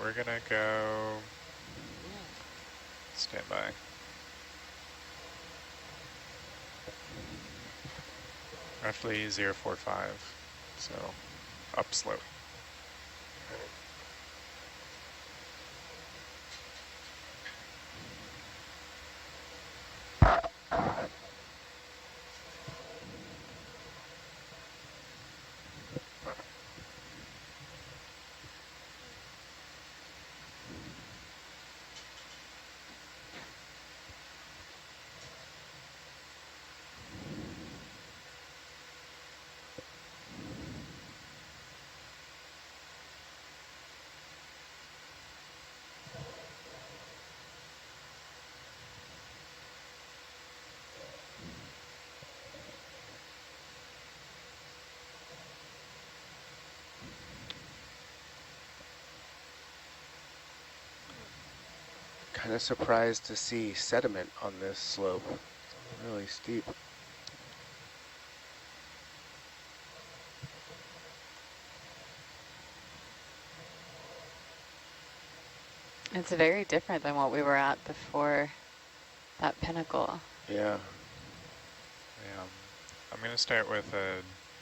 we're gonna go, stand by. Roughly 045, so upslope. Kind of surprised to see sediment on this slope. Really steep. It's very different than what we were at before that pinnacle. Yeah. I'm gonna start with a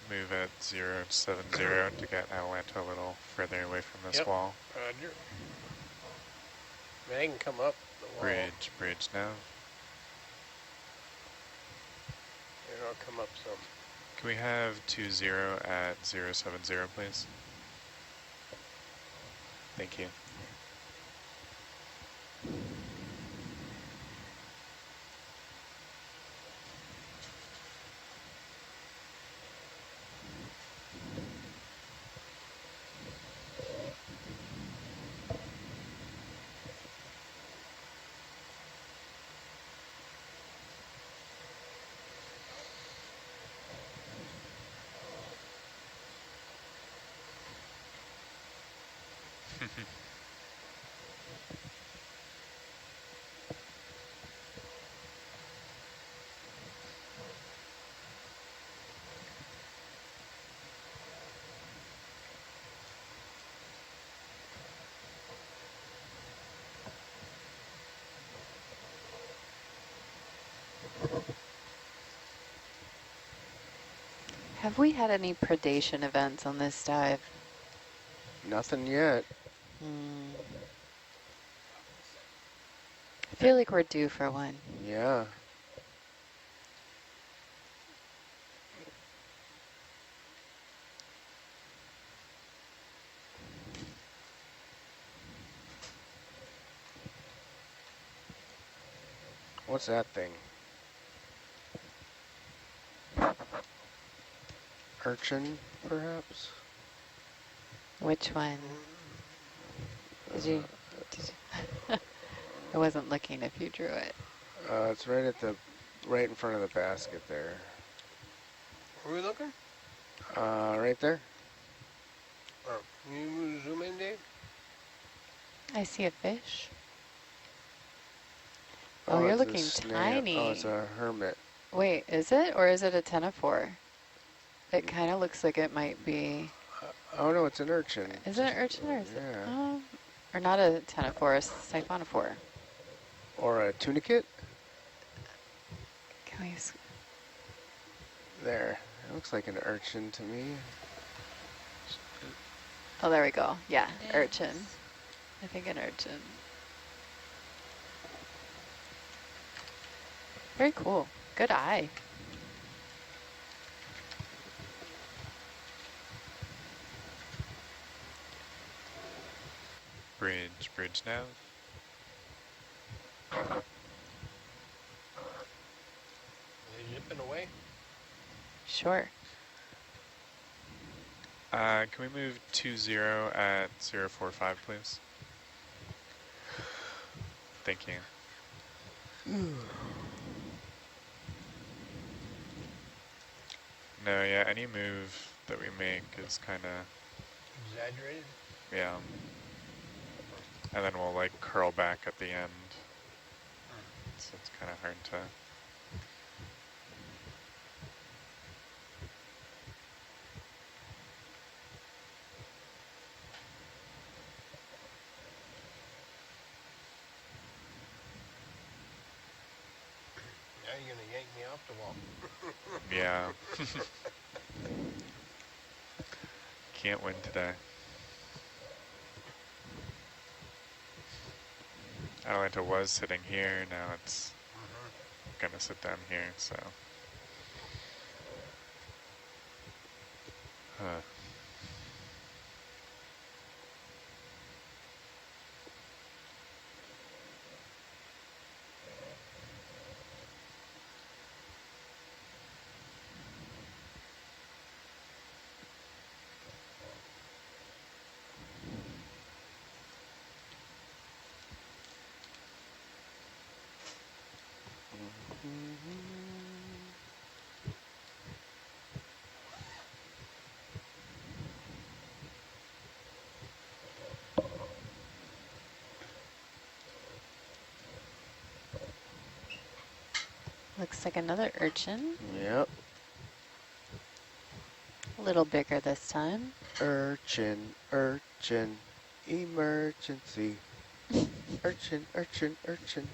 move at 070 to get Atalanta a little further away from this wall. Roger. I can come up the wall. Bridge now. Here, I'll come up some. Can we have 20 at 070, please? Thank you. Have we had any predation events on this dive? Nothing yet. I feel like we're due for one. Yeah. What's that thing? Urchin, perhaps? Which one? Did you I wasn't looking if you drew it. It's right in front of the basket there. Where are we looking? Right there. Oh, can you zoom in, Dave? I see a fish. Oh, you're it's a looking snail. tiny. Oh, it's a hermit. Wait, is it? Or is it a 10 of 4? It kind of looks like it might be. Oh, no, it's an urchin. Is it an urchin or is it? Yeah. Or not a 10 of 4, a siphonophore. Or a tunicate? Can we? There. It looks like an urchin to me. Oh, there we go. Yeah, urchin. I think an urchin. Very cool. Good eye. Bridge now. Are they zipping away? Sure. Can we move 20 at 045, please? Thank you. No, yeah, any move that we make is kind of... Exaggerated? Yeah. And then we'll like curl back at the end. So it's kind of hard to... off the wall. Yeah. Can't win today. Atlanta was sitting here, now it's gonna sit down here, so. Huh. Looks like another urchin. Yep. A little bigger this time. Urchin, urchin, emergency. Urchin, urchin, urchin.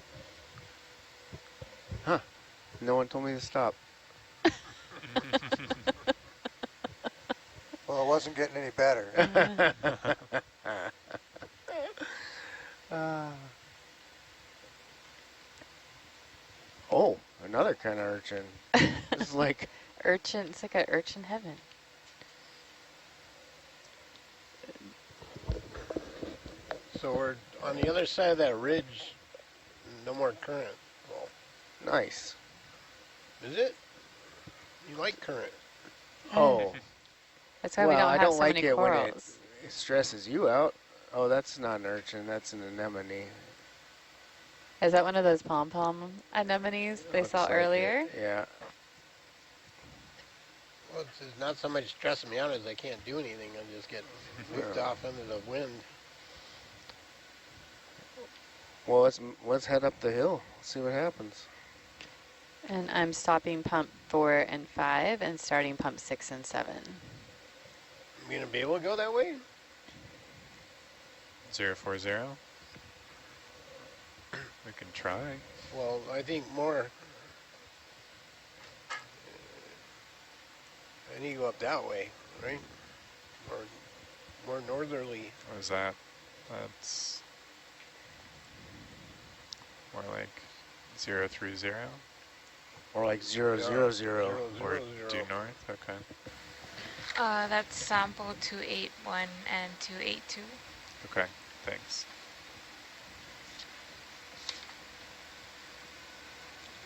Huh. No one told me to stop. Well, it wasn't getting any better. Oh, another kind of urchin. It's like Urchin, it's like an urchin heaven. So we're on the other side of that ridge. No more current. Well, nice. is it? You like current? Oh, That's why we well, don't I have don't so like many it when corals. it stresses you out. Oh, that's not an urchin. That's an anemone. Is that one of those pom-pom anemones they Looks saw like earlier? it, yeah. Well, it's not so much stressing me out as I can't do anything. I just get whipped off under the wind. Well, let's head up the hill. See what happens. And I'm stopping pump 4 and 5 and starting pump 6 and 7. You gonna be able to go that way? 040. We can try. Well, I think more. I need to go up that way, right? Or more northerly. What is that? That's more like 030 Or like 000. or due north. Okay. That's sample 281 and 282. Okay. Thanks.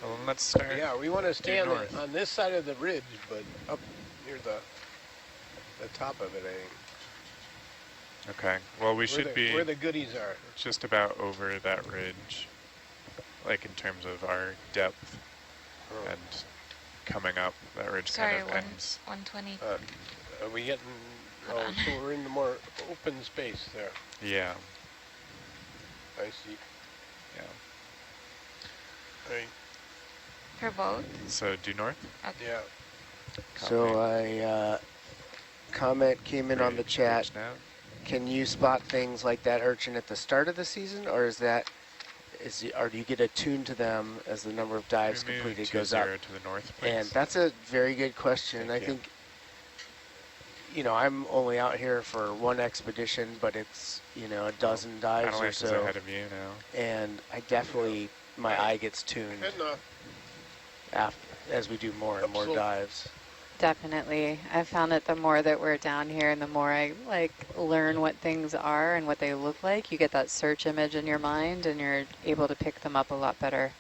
Well, then let's start. Yeah, we want to stay due on, north. on this side of the ridge, but up near the top of it, I think. Okay. Well, we should be where the goodies are. just about over that ridge, like in terms of our depth, and coming up that ridge Sorry, kind of ends. 120. Are we getting? Oh, so we're in the more open space there. Yeah. I see. Yeah. Right. For both? So due north. Okay. Yeah. So comment came in on the chat. Now. Can you spot things like that urchin at the start of the season, or or do you get attuned to them as the number of dives We moved completed 20 goes up? to the north, please. And that's a very good question. Thank I you. think, I'm only out here for one expedition, but it's, a dozen dives or Avalanche is so. ahead of you now. And I definitely, my eye gets tuned Good enough. as we do more and more Absolutely. dives. Definitely. I found that the more that we're down here and the more I learn what things are and what they look like, you get that search image in your mind and you're able to pick them up a lot better.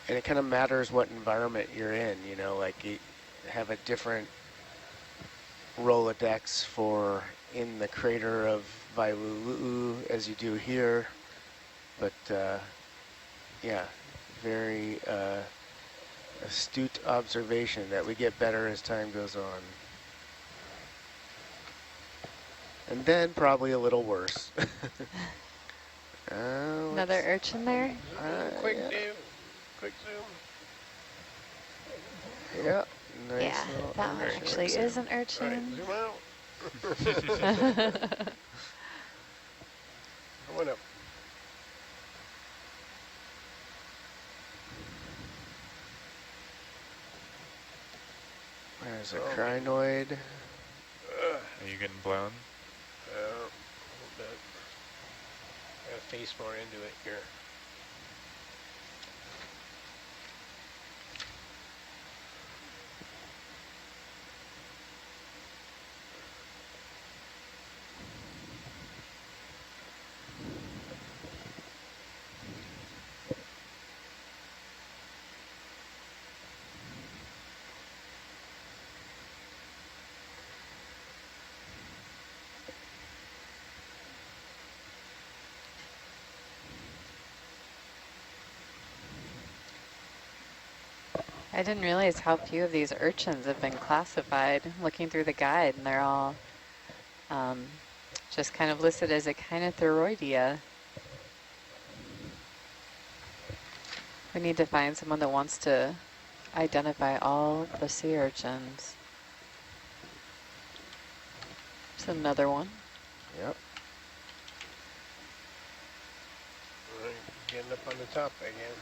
And it kind of matters what environment you're in, like you have a different Rolodex for in the crater of Wailu'u as you do here. But yeah, very astute observation that we get better as time goes on. And then probably a little worse. Another urchin there? Quick, yeah. Dave. Quick zoom. Yeah, nice. Yeah, little that one very actually nice. is an Right, urchin. zoom out. One up. There's a Oh, crinoid. Are you getting blown? A little bit. Gotta face more into it here. I didn't realize how few of these urchins have been classified. Looking through the guide, and they're all just kind of listed as echinothyroidea. We need to find someone that wants to identify all the sea urchins. It's another one. Yep. Alright, getting up on the top again.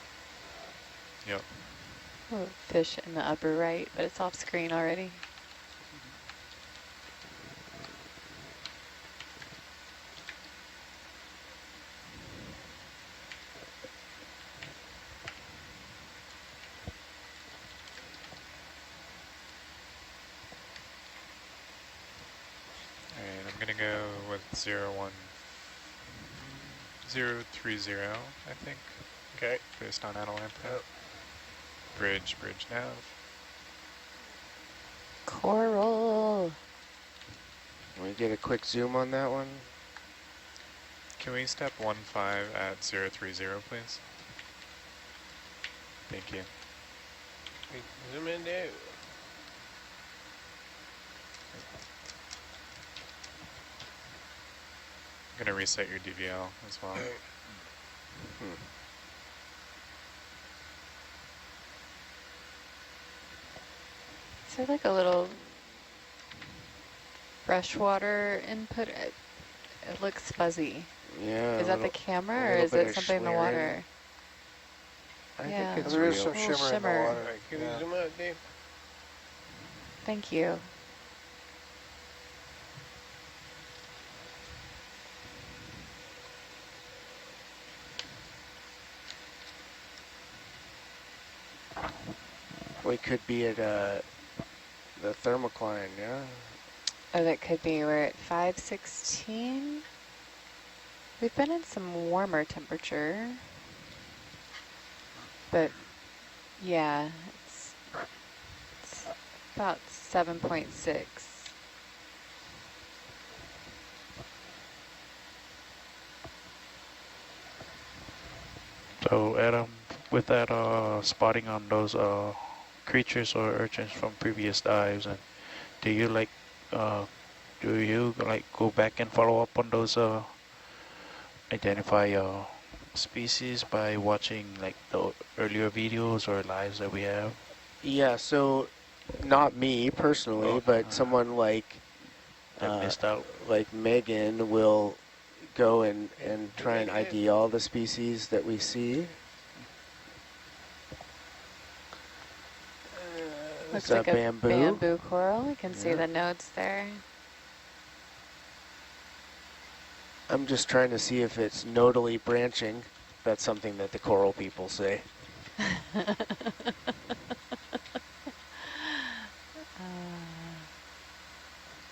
Yep. Oh, fish in the upper right, but it's off screen already. Alright, I'm gonna go with 01030, I think, Okay. based on Adeline. Yep. Bridge nav. Can Coral. we get a quick zoom on that one? Can we step 15 at 030, please? Thank you. We zoom in there. I'm gonna reset your DVL as well. Alright. Is there like a little freshwater input? It looks fuzzy. Yeah. Is that the camera or little is bit it of something in the flaring. water? I Yeah. think it's There is real. some Little shimmer in the shimmer. water. Alright, can Yeah. we zoom out, Dave? Thank you. We could be at the thermocline, yeah? Oh, that could be. We're at 516. We've been in some warmer temperature. But yeah, it's about 7.6. So Adam, with that spotting on those creatures or urchins from previous dives, and do you like go back and follow up on those identify species by watching like the earlier videos or lives that we have? Yeah, so not me personally, Oh, but someone like that missed out. like Megan will go and try and ID all the species that we see. Looks Is like that a bamboo? bamboo coral. You can see Yeah. the nodes there. I'm just trying to see if it's nodally branching. That's something that the coral people say.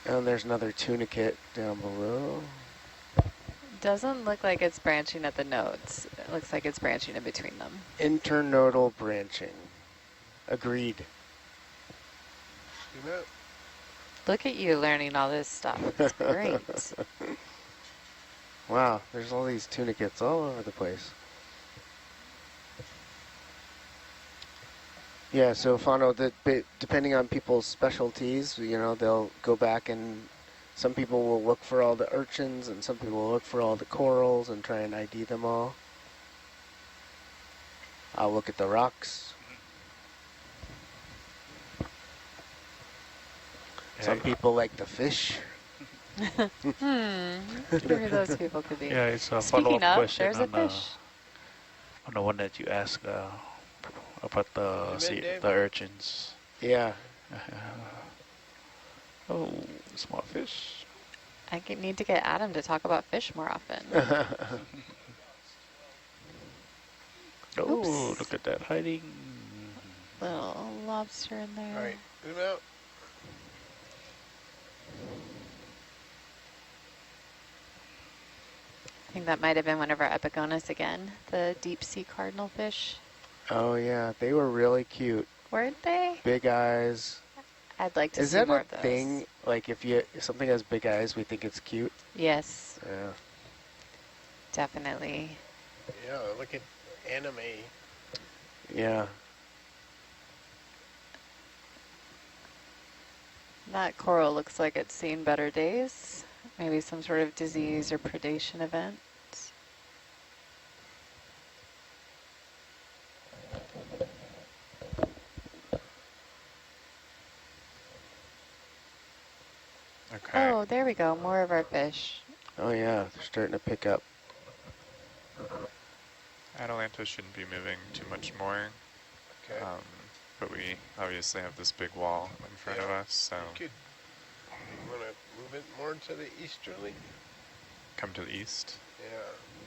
And there's another tunicate down below. Doesn't look like it's branching at the nodes. It looks like it's branching in between them. Internodal branching. Agreed. Zoom out. Look at you learning all this stuff. It's great. Wow, there's all these tunicates all over the place. Yeah, so Fano, depending on people's specialties, you know, they'll go back and some people will look for all the urchins and some people will look for all the corals and try and ID them all. I'll look at the rocks. Some people like the fish. I wonder who those people could be. Yeah, it's a Speaking follow-up of, question there's a fish. on the one that you asked about Zoom in, Dave? the urchins. Yeah. Oh, small fish. Need to get Adam to talk about fish more often. Oh, Oops. look at that hiding. Little lobster in there. All right, zoom out. I think that might have been one of our epigonus again, the deep sea cardinal fish. Oh yeah, they were really cute. Weren't they? Big eyes. I'd like to Is see that more a of those. thing? Like if something has big eyes, we think it's cute? Yes, Yeah. definitely. Yeah, look at anime. Yeah. That coral looks like it's seen better days. Maybe some sort of disease or predation event. Okay. Oh, there we go. More of our fish. Oh yeah, they're starting to pick up. Atalanta shouldn't be moving too much more. Okay. But we obviously have this big wall in front of us, so You want to move it more to the easterly? come to the east. Yeah,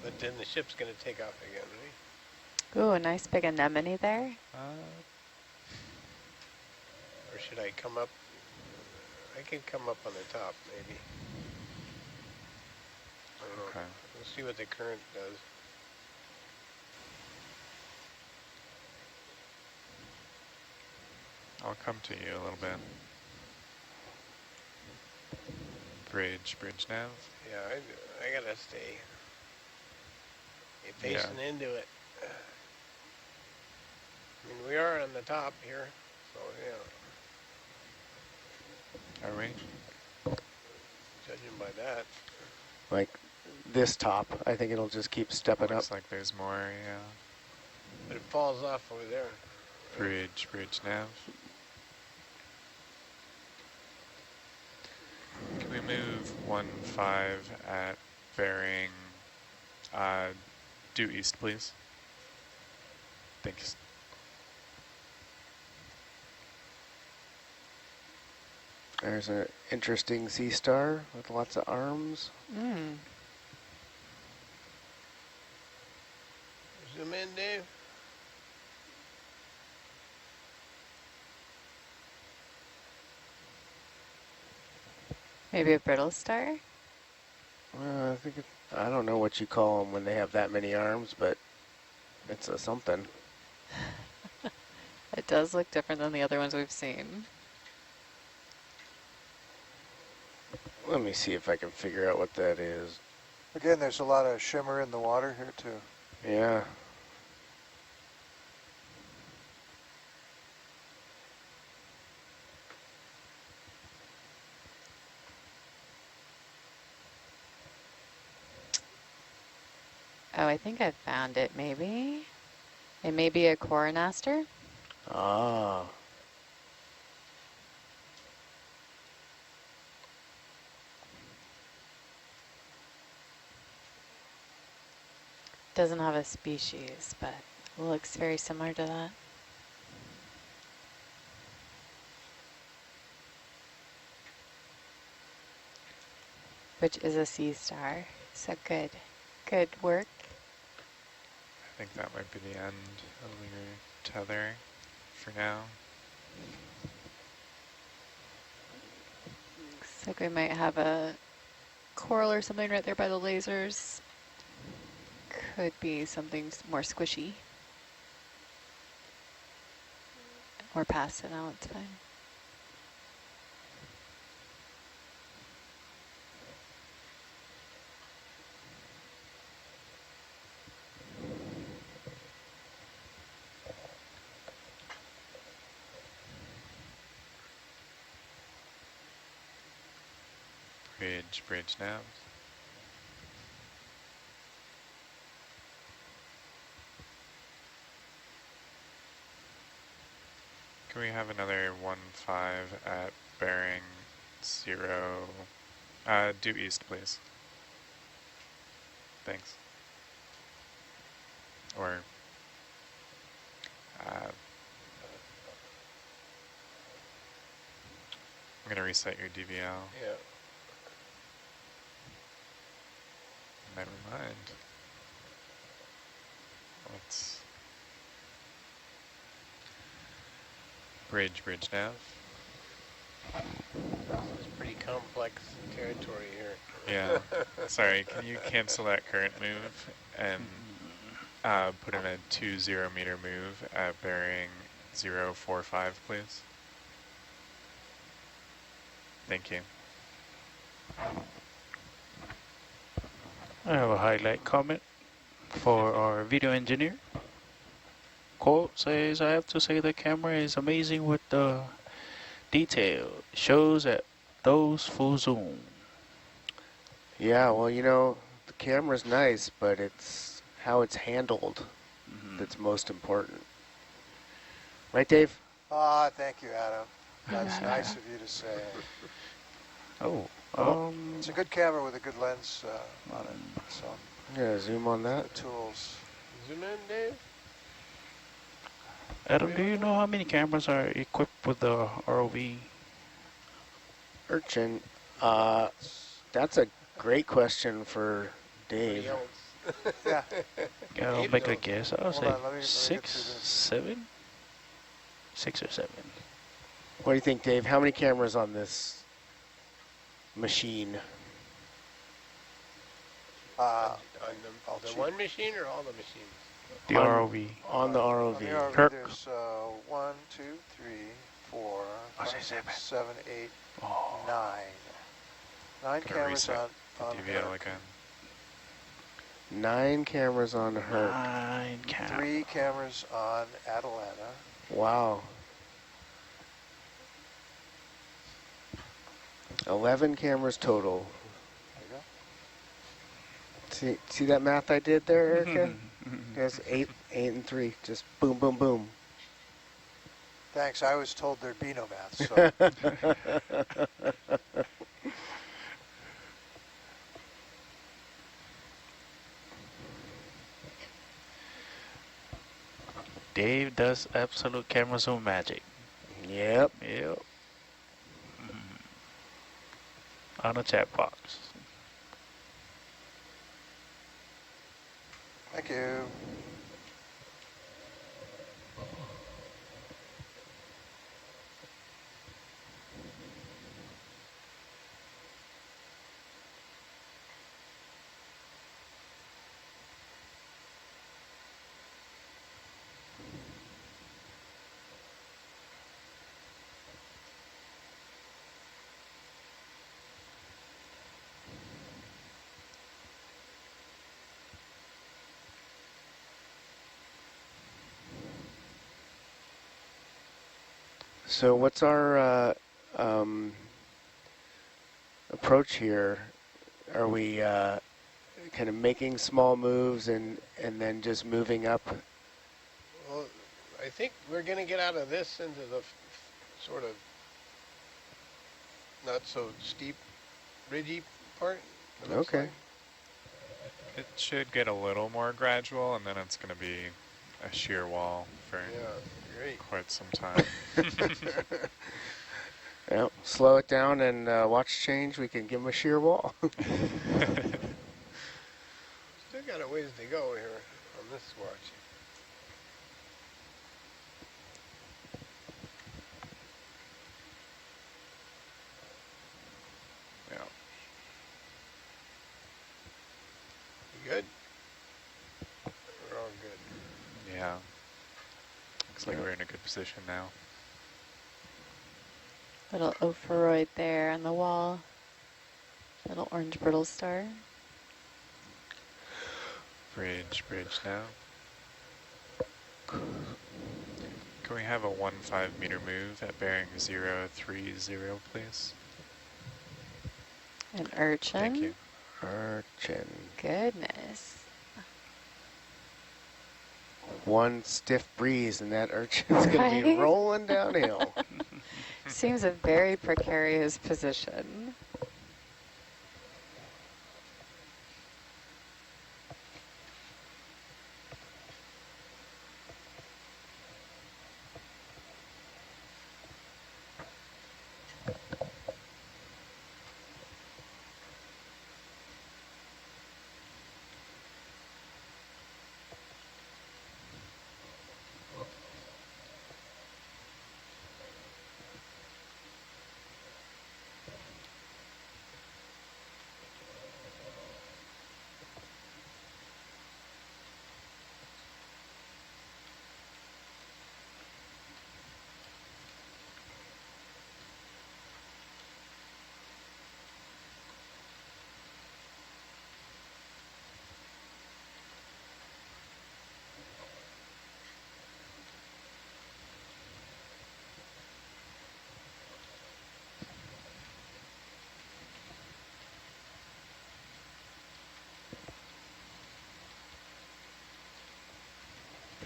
but then the ship's going to take off again, right? Ooh, a nice big anemone there. Or should I come up? I can come up on the top, maybe. I don't know. Okay. We'll see what the current does. I'll come to you a little bit. Bridge nav. Yeah, I gotta stay facing into it. I mean, we are on the top here, so yeah. Are we? Judging by that. Like this top, I think it'll just keep stepping up. Looks like there's more, yeah. But it falls off over there. Bridge nav. Can we move 1-5 at bearing due east, please? Thanks. There's an interesting sea star with lots of arms. Mm. Zoom in, Dave. Maybe a brittle star? I think I don't know what you call them when they have that many arms, but it's a something. It does look different than the other ones we've seen. Let me see if I can figure out what that is. Again, there's a lot of shimmer in the water here too. Yeah. Oh, I think I found it, maybe. It may be a coronaster. Ah. Doesn't have a species, but looks very similar to that. Which is a sea star. So good. Good work. I think that might be the end of your tether for now. Looks like we might have a coral or something right there by the lasers. Could be something more squishy. We're past it now, it's fine. Bridge nav. Can we have another 1-5 at bearing 0, Due east, please. Thanks. Or, I'm gonna reset your DVL. Yeah. Never mind. Let's bridge nav. This is pretty complex territory here. Yeah. Sorry, can you cancel that current move and put in a 20 meter move at bearing 045, please? Thank you. I have a highlight comment for our video engineer. Quote says, I have to say the camera is amazing with the detail. Shows at those full zoom. Yeah, well, you know, the camera's nice, but it's how it's handled that's most important. Right, Dave? Ah, thank you, Adam. That's nice of you to say. Oh, It's a good camera with a good lens on it. So Yeah, zoom on that. the tools. Zoom in, Dave. Adam, do you know how many cameras are equipped with the ROV? Urchin, that's a great question for Somebody Dave. else. Yeah. Yeah, I'll Dave make a knows. guess. I'll Hold say on, let me get 6, through this. 7? 6 or 7. What do you think, Dave? How many cameras on this machine? On I'll the cheat. one machine or all the machines? The On- ROV. On the On ROV. the ROV, Kirk. there's 1, 2, 3, 4, I'll 5, say 6, 7. 7, 8, Oh, 9. 9 Gonna cameras reset on the DVL Herc. again. 9 cameras on Herc. 9 cameras. 3 cameras on Atalanta. Wow. 11 cameras total. There you go. See that math I did there, Erica? That's 8 and 3. Just boom, boom, boom. Thanks. I was told there'd be no math, so Dave does absolute camera zoom magic. Yep. Yep. On a chat box. thank you. So what's our approach here? Are we kind of making small moves and then just moving up? Well, I think we're going to get out of this into the sort of not so steep, ridgy part. it looks Okay. like. It should get a little more gradual, and then it's going to be a sheer wall for Yeah, great. quite some time. Yep. Slow it down and watch change. We can give them a sheer wall. Still got a ways to go here on this watch. Yeah. You good? We're all good. Yeah. Looks like we're in a good position now. Little opheroid there on the wall. Little orange brittle star. Bridge now. Can we have a 15 meter move at bearing 030, please? An urchin. Thank you. Urchin. Goodness. One stiff breeze and that urchin's going to be Right? rolling downhill. Seems a very precarious position.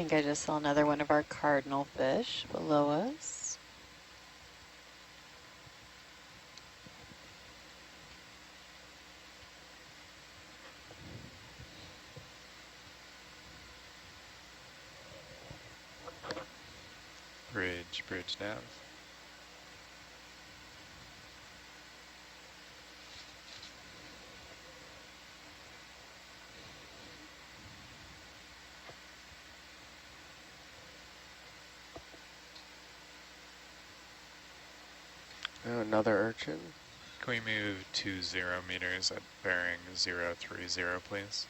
think I just saw another one of our cardinal fish below us. Bridge nav. Oh, another urchin. Can we move to 0 meters at bearing 030, please?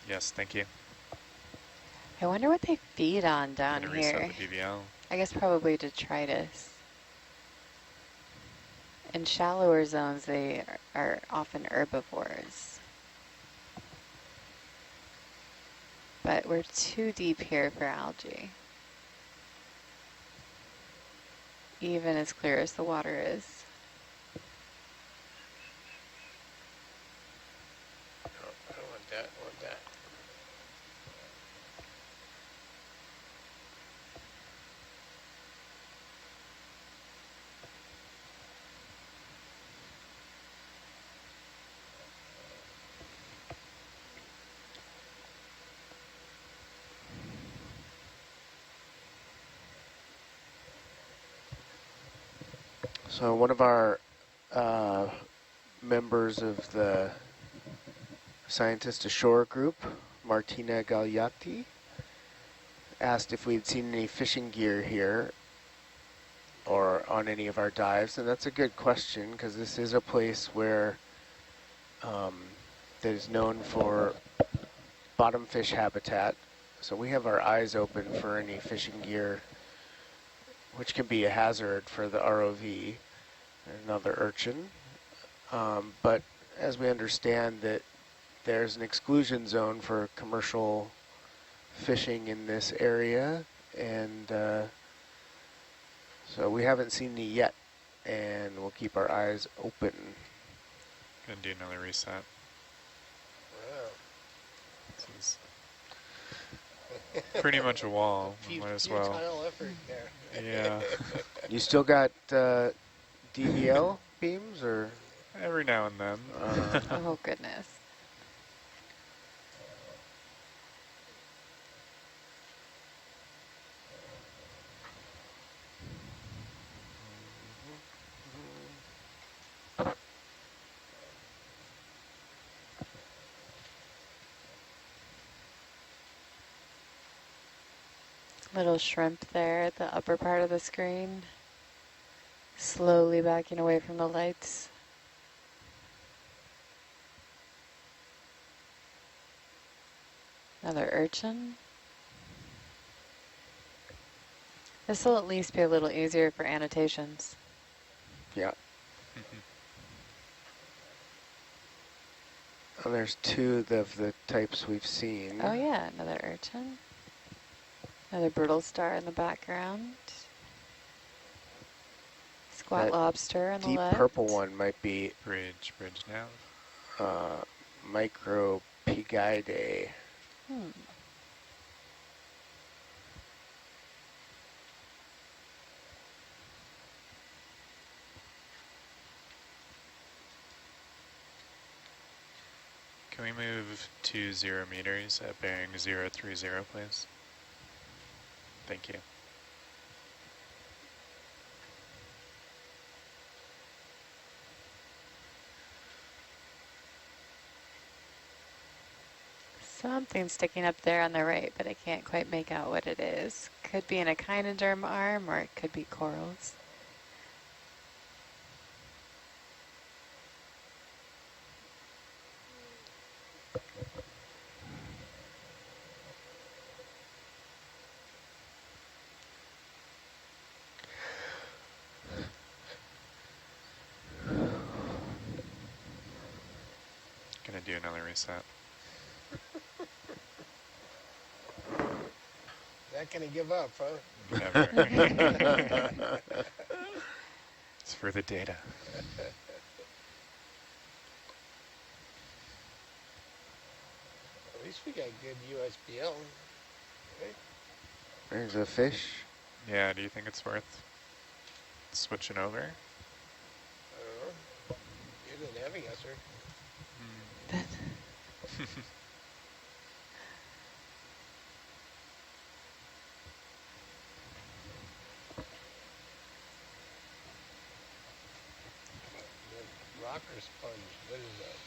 Yes, thank you. I wonder what they feed on I'm down gonna reset here. the DVL. I guess probably detritus. In shallower zones, they are often herbivores. But we're too deep here for algae. Even as clear as the water is. No, I don't want that. I want that. So one of our members of the Scientist Ashore group, Martina Gagliati, asked if we'd seen any fishing gear here or on any of our dives, and that's a good question because this is a place where that is known for bottom fish habitat. So we have our eyes open for any fishing gear, which can be a hazard for the ROV. Another urchin. But as we understand that there's an exclusion zone for commercial fishing in this area, and so we haven't seen any yet, and we'll keep our eyes open. Gonna do another reset. Wow. This is pretty much a wall. Might as well. Futile effort there. Yeah. You still got DVL beams, or? Every now and then. Oh, goodness. Little shrimp there at the upper part of the screen. Slowly backing away from the lights. Another urchin. This will at least be a little easier for annotations. Yeah. And there's two of the types we've seen. Oh yeah, another urchin. Another brittle star in the background. Squat That lobster on the deep left. purple one might be Bridge nav. Micropigidae. Can we move to 0 meters at bearing 030, please? Thank you. Something sticking up there on the right, but I can't quite make out what it is. Could be an echinoderm arm, or it could be corals. Gonna do another reset. Not gonna give up, huh? Never. It's for the data. At least we got good USBL. Right? There's a fish. Yeah, do you think it's worth switching over? I don't know. You're the navigator. The rocker sponge. What is that?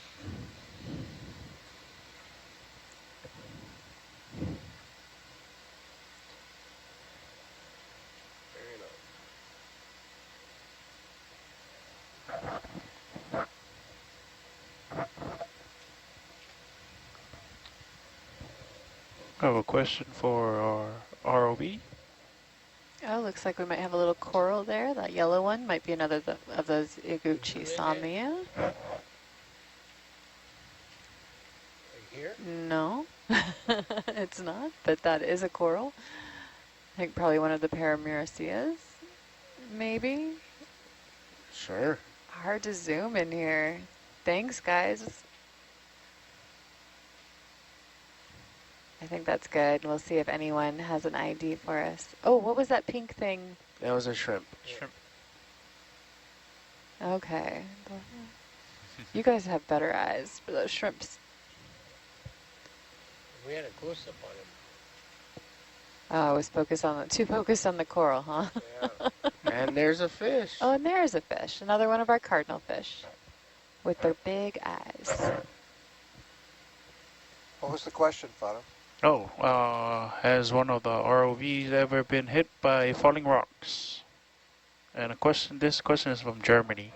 Very nice. I have a question for our ROV. Oh, looks like we might have a little coral there. That yellow one might be another of those yyyy-mm-dd. Like here? No, it's not, but that is a coral. I think probably one of the paramuricias, maybe. Sure. Hard to zoom in here. Thanks, guys. I think that's good. We'll see if anyone has an ID for us. Oh, what was that pink thing? That was a shrimp. Shrimp. Okay. You guys have better eyes for those shrimps. We had a close-up on him. Oh, I was too focused on the coral, huh? Yeah. And there's a fish. Oh, and there's a fish. Another one of our cardinal fish with their big eyes. What was the question, Fado? Oh, has one of the ROVs ever been hit by falling rocks? And this question is from Germany.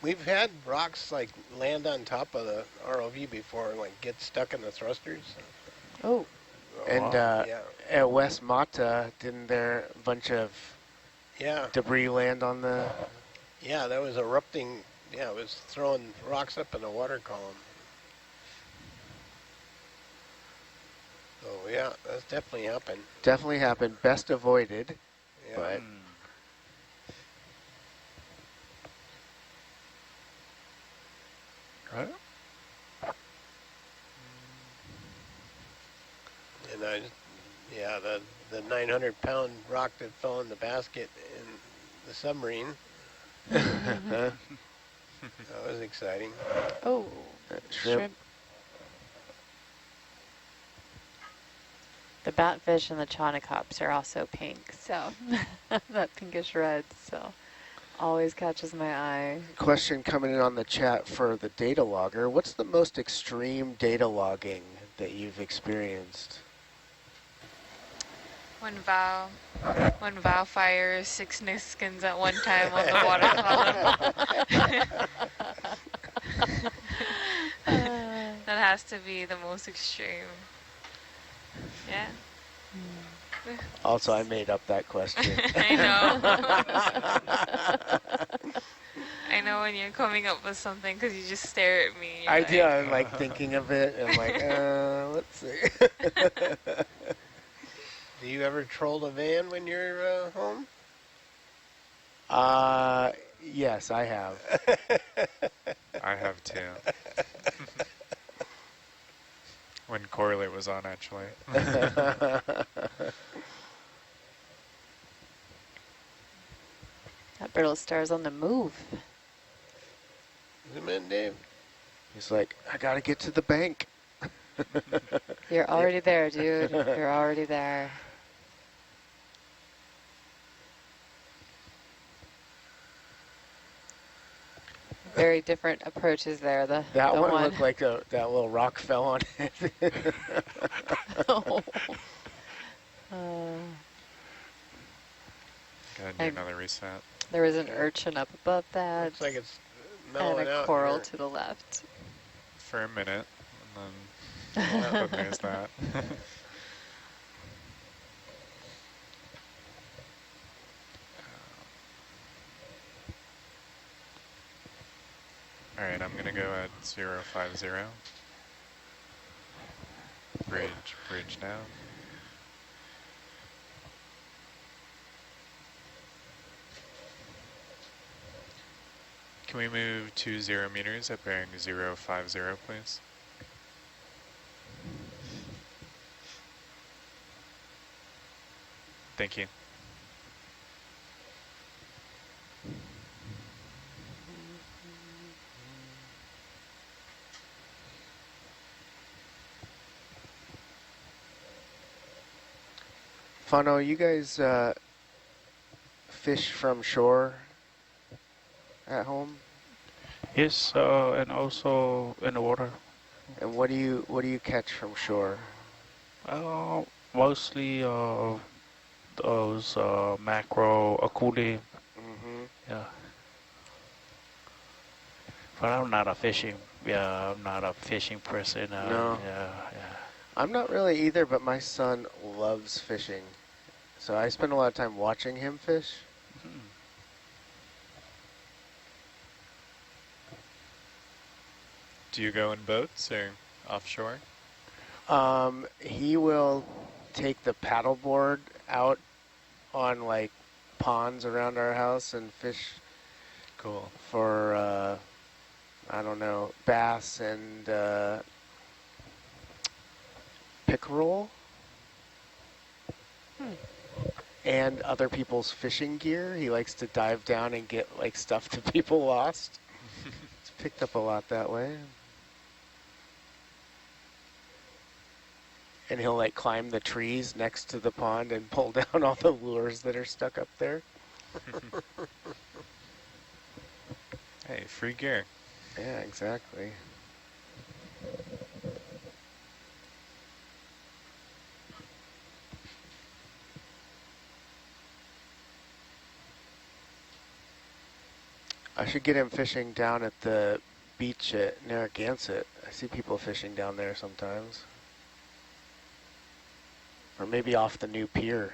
We've had rocks like land on top of the ROV before and like get stuck in the thrusters. Oh, And Yeah. at West Mata, didn't there a bunch of Yeah. debris land on the... Yeah, that was erupting. Yeah, it was throwing rocks up in the water column. So yeah, that's definitely happened. Definitely happened. Best avoided. Yeah. But Right? And yeah, the 900-pound rock that fell in the basket in the submarine. That was exciting. oh, shrimp. The batfish and the chaunacops are also pink, so that pinkish red, so always catches my eye. Question coming in on the chat for the data logger. What's the most extreme data logging that you've experienced? When Val fires 6 Niskins at one time on the water column. That has to be the most extreme. Yeah. Also, I made up that question. I know. I know when you're coming up with something because you just stare at me. I You're do. I'm like thinking of it. And I'm like, let's see. Do you ever troll a van when you're home? Yes, I have. I have too. When Correlate was on, actually. That brittle star's on the move. Zoom in, Dave. He's like, I gotta get to the bank. You're already there, dude. You're already there. Very different approaches there. That the one looked like that little rock fell on it. Oh. Gotta do another reset. There was an urchin up above that. Looks like it's and mellowing a out coral here. to the left. For a minute, and then there's that. Alright, I'm gonna go at 050. Bridge now. Can we move 20 meters at bearing 050, please? Thank you. Fano, you guys fish from shore at home? Yes, and also in the water. And what do you catch from shore? Mostly those macro akuli. Mm-hmm. Yeah. But I'm not a fishing. Yeah, I'm not a fishing person. No. Yeah. I'm not really either, but my son loves fishing. So I spend a lot of time watching him fish. Do you go in boats or offshore? He will take the paddleboard out on like ponds around our house and fish Cool. for, I don't know, bass and pickerel. And other people's fishing gear. He likes to dive down and get like stuff that people lost. It's picked up a lot that way. And he'll like climb the trees next to the pond and pull down all the lures that are stuck up there. Hey, free gear. Yeah, exactly. I should get him fishing down at the beach at Narragansett. I see people fishing down there sometimes. Or maybe off the new pier.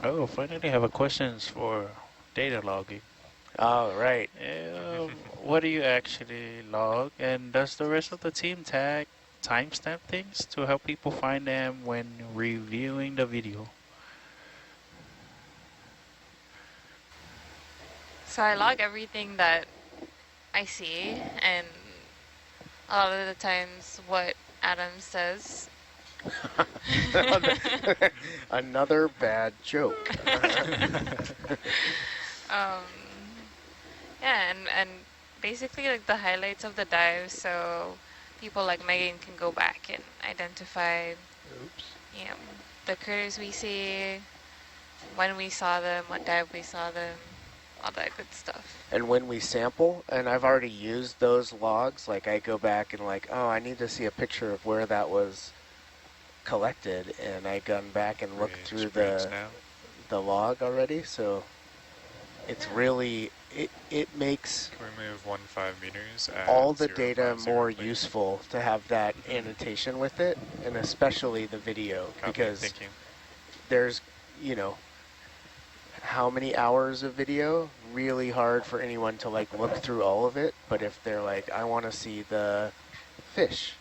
Oh, finally have a questions for data logging. Oh, right. What do you actually log? And does the rest of the team tag timestamp things to help people find them when reviewing the video? So I log everything that I see, and a lot of the times what Adam says. Another bad joke. Yeah, and basically like the highlights of the dive, so people like Megan can go back and identify the critters we see, when we saw them, what dive we saw them, all that good stuff. And when we sample, and I've already used those logs, like I go back and like, oh, I need to see a picture of where that was collected, and I gone back and looked through the log already, so it's really, it makes Can we move 15 meters at all the 050, data more please? useful to have that annotation with it, and especially the video, Copy. because Thank you. there's, you know, how many hours of video? Really hard for anyone to like look through all of it, but if they're like, I want to see the fish,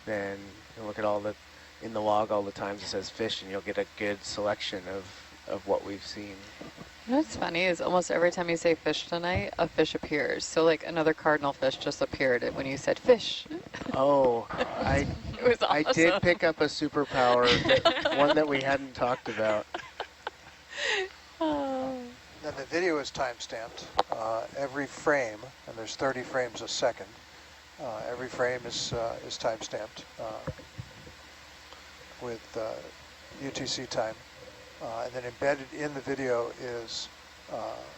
then you look at all the, in the log all the times it says fish, and you'll get a good selection of what we've seen. You know what's funny is almost every time you say fish tonight, a fish appears. So like another cardinal fish just appeared when you said fish. Oh, It was awesome. I did pick up a superpower, one that we hadn't talked about. Then the video is time-stamped. Every frame, and there's 30 frames a second. Every frame is time-stamped with UTC time. And then embedded in the video is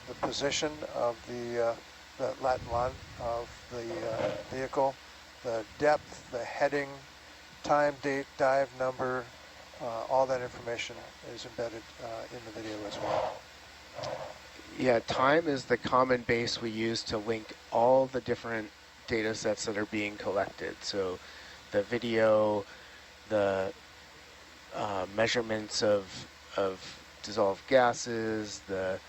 the position of the Latin line of the vehicle, the depth, the heading, time, date, dive number, all that information is embedded in the video as well. Yeah, time is the common base we use to link all the different data sets that are being collected. So the video, the measurements of dissolved gases, the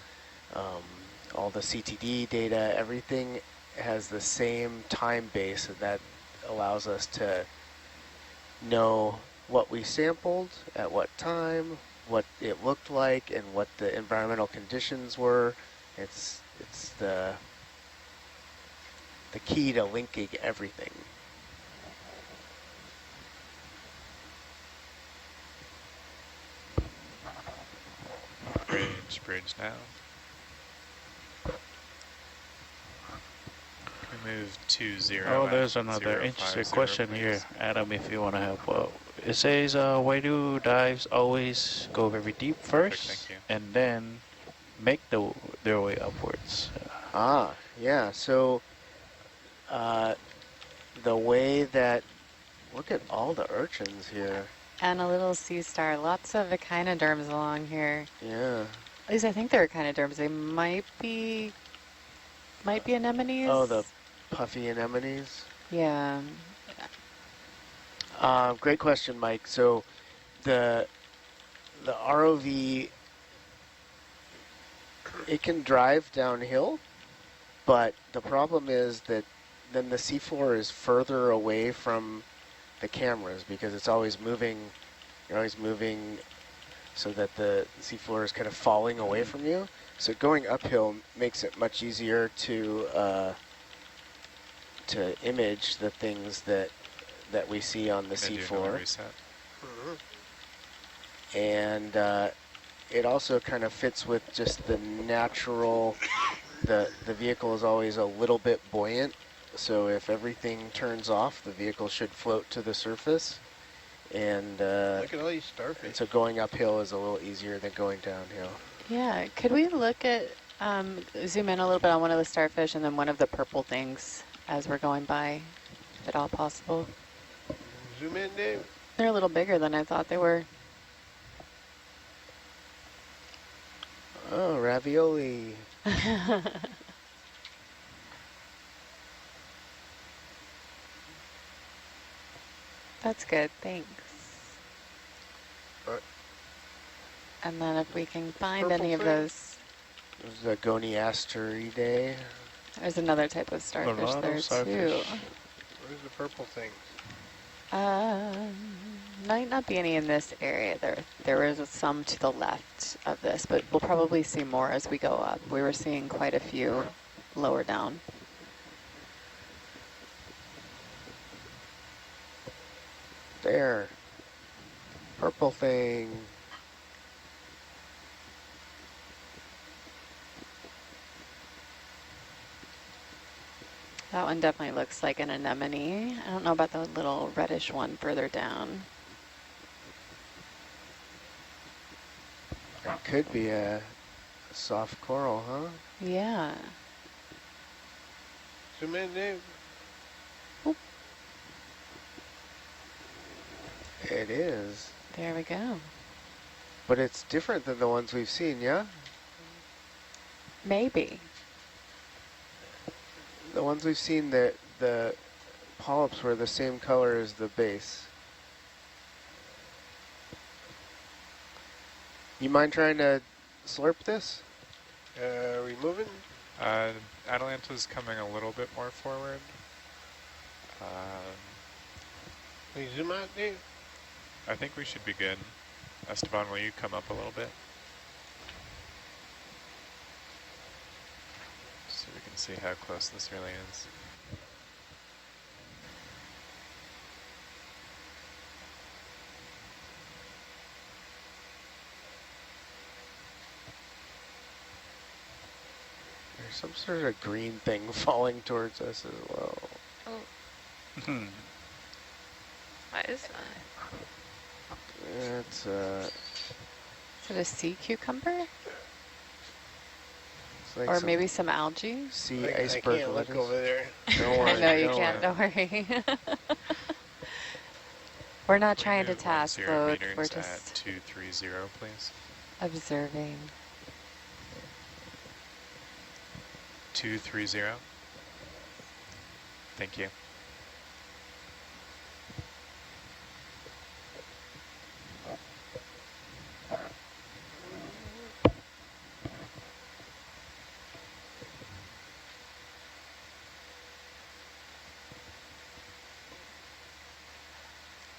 all the CTD data, everything has the same time base, and that allows us to know what we sampled at what time, what it looked like, and what the environmental conditions were. It's the key to linking everything. Bridge now. We move 20. Oh, there's another interesting question please. here, Adam, if you want to help. It says, why do dives always go very deep first Thank you. and then make their way upwards? Ah, yeah. So the way that, look at all the urchins here. And a little sea star. Lots of echinoderms along here. Yeah. At least I think they're echinoderms. They might be anemones. Oh, the puffy anemones. Yeah. Great question, Mike. So the ROV, it can drive downhill, but the problem is that then the seafloor is further away from the cameras because it's always moving. You're always moving so that the seafloor is kind of falling away from you. So going uphill makes it much easier to image the things that we see on the seafloor. And it also kind of fits with just the natural, the vehicle is always a little bit buoyant. So if everything turns off, the vehicle should float to the surface. And look at all these starfish. so going uphill is a little easier than going downhill. Yeah. Could we look at, zoom in a little bit on one of the starfish and then one of the purple things as we're going by, if at all possible? Zoom in, Dave. They're a little bigger than I thought they were. Oh, ravioli. That's good, thanks. Right. And then if we can find Purple any of thing. those, There's the Goniasteridae. there's another type of starfish lot of there starfish. too. Where's the purple things? Might not be any in this area. There is some to the left of this, but we'll probably see more as we go up. We were seeing quite a few lower down. There. Purple thing. That one definitely looks like an anemone. I don't know about the little reddish one further down. It could be a soft coral, huh? Yeah. Zoom in, Dave. It is. There we go. But it's different than the ones we've seen, yeah? Maybe. The ones we've seen, the polyps were the same color as the base. You mind trying to slurp this? Are we moving? Atalanta's coming a little bit more forward. Will you zoom out, Dave? I think we should be good. Esteban, will you come up a little bit? So we can see how close this really is. There's some sort of green thing falling towards us as well. Oh, what is that? It's Is it a sea cucumber? it's like Or some maybe some algae? sea I iceberg can't look lettuce. over there. Don't worry, I know you don't can't, worry. don't worry. We're not We trying to move 10 task load, we're meters just at 230, please. observing. 230. Thank you.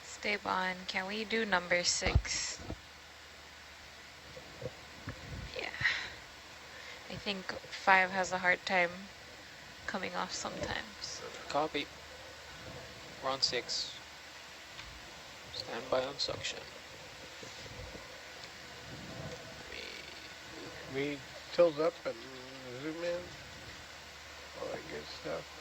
Stay on. Can we do number 6? Yeah. I think 5 has a hard time coming off sometimes. Copy. We're on 6. Stand by on suction. We tilt up and zoom in. All that good stuff.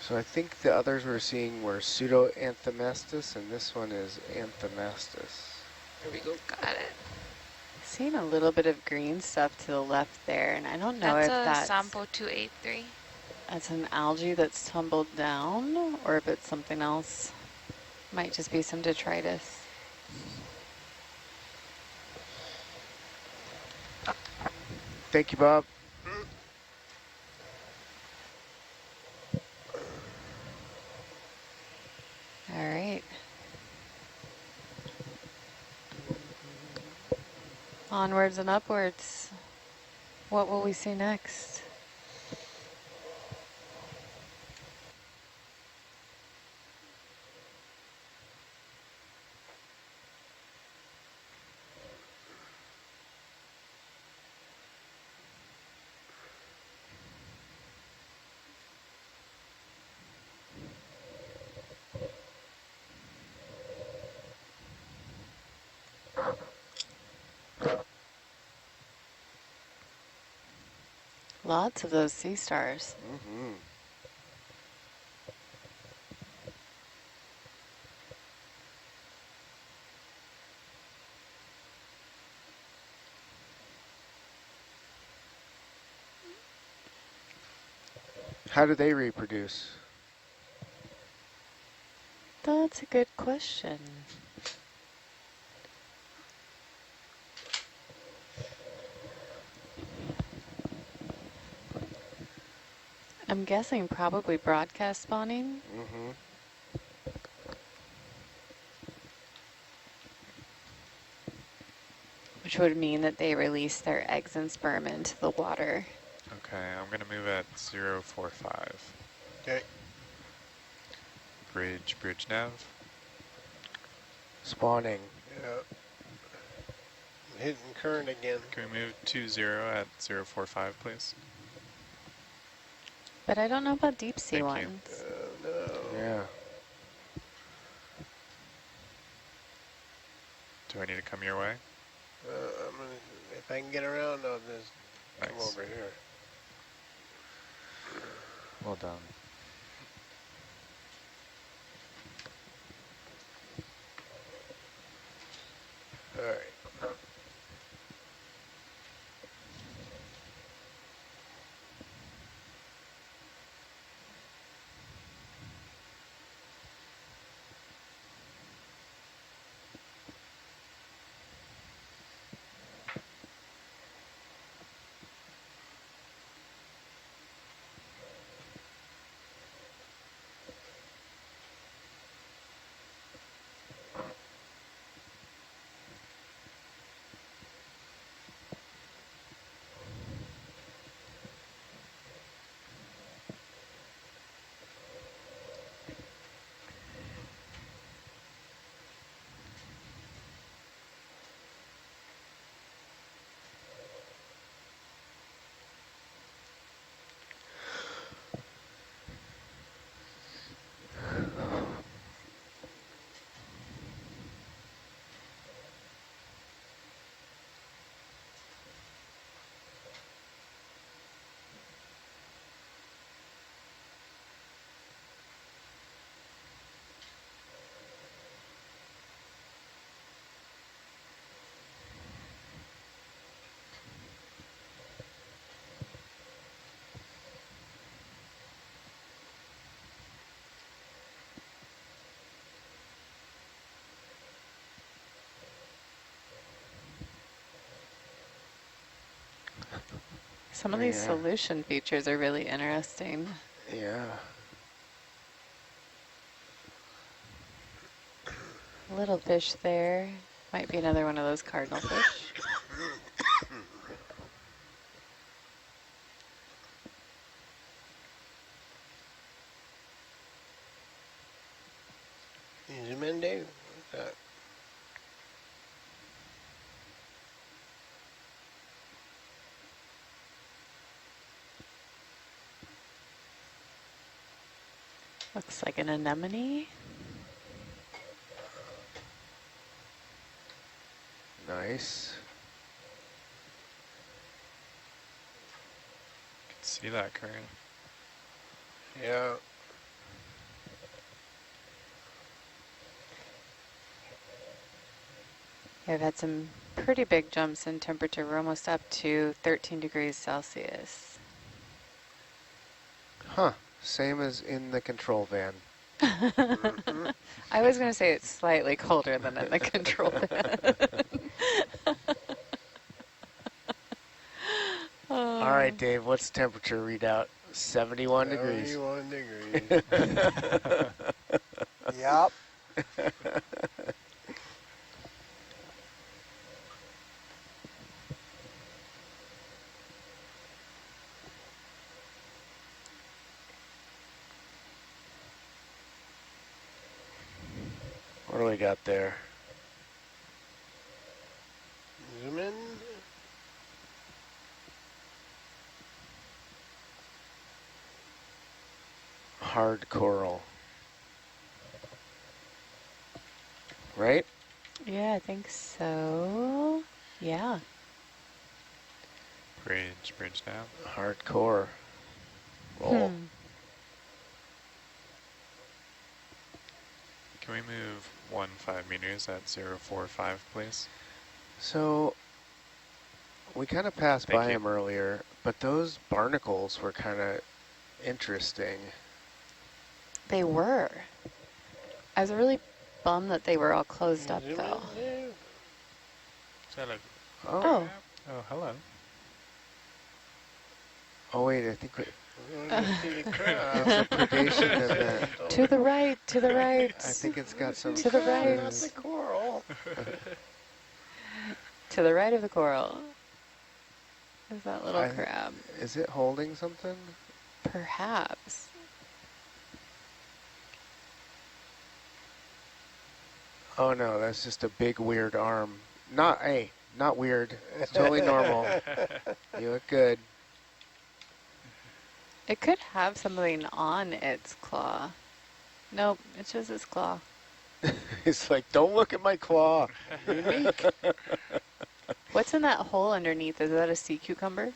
So I think the others we're seeing were pseudo-anthomastus, and this one is anthomastus. There we go. Got it. Seeing a little bit of green stuff to the left there, and I don't know if That's a that's sample 283. that's an algae that's tumbled down, or if it's something else. Might just be some detritus. Thank you, Bob. All right. Onwards and upwards. What will we see next? Lots of those sea stars. Mm-hmm. How do they reproduce? That's a good question. I'm guessing probably broadcast spawning. Mm-hmm. Which would mean that they release their eggs and sperm into the water. Okay, I'm going to move at 045. Okay. Bridge nav. Spawning. Yeah. Hitting current again. Can we move 20 at 045, please? But I don't know about deep sea Thank you. ones. No. Yeah. Do I need to come your way? I'm gonna, if I can get around, I'll just come Nice. over here. Well done. All right. Some of these Yeah. solution features are really interesting. Yeah. Little fish there. Might be another one of those cardinal fish. You zoom in, Dave? What's that? Looks like an anemone. Nice. Can see that current. Yeah. I've had some pretty big jumps in temperature. We're almost up to 13 degrees Celsius. Huh. Same as in the control van. I was going to say it's slightly colder than in the control van. All right, Dave, what's temperature readout? 71 degrees. 71 degrees. Yep. What do we got there? Zoom in. Hard coral. Right? Yeah, I think so. Yeah. Bridge down. Hardcore. Roll. Can we move 5 meters at 045, please? So, we kind of passed Thank by you. him earlier, but those barnacles were kind of interesting. They were. I was really bummed that they were all closed up, Zoom though. in, Dave. Is that a Oh. Oh, hello. Oh wait, I think We're going to see the crab. it's a predation event. To the right, to the right. I think it's got some To the right. Not the coral. To the right of the coral. Is that little I- crab? Is it holding something? Perhaps. Oh no, that's just a big weird arm. Not weird. It's totally normal. You look good. It could have something on its claw. Nope, it's just its claw. It's like, don't look at my claw. Unique. What's in that hole underneath? Is that a sea cucumber?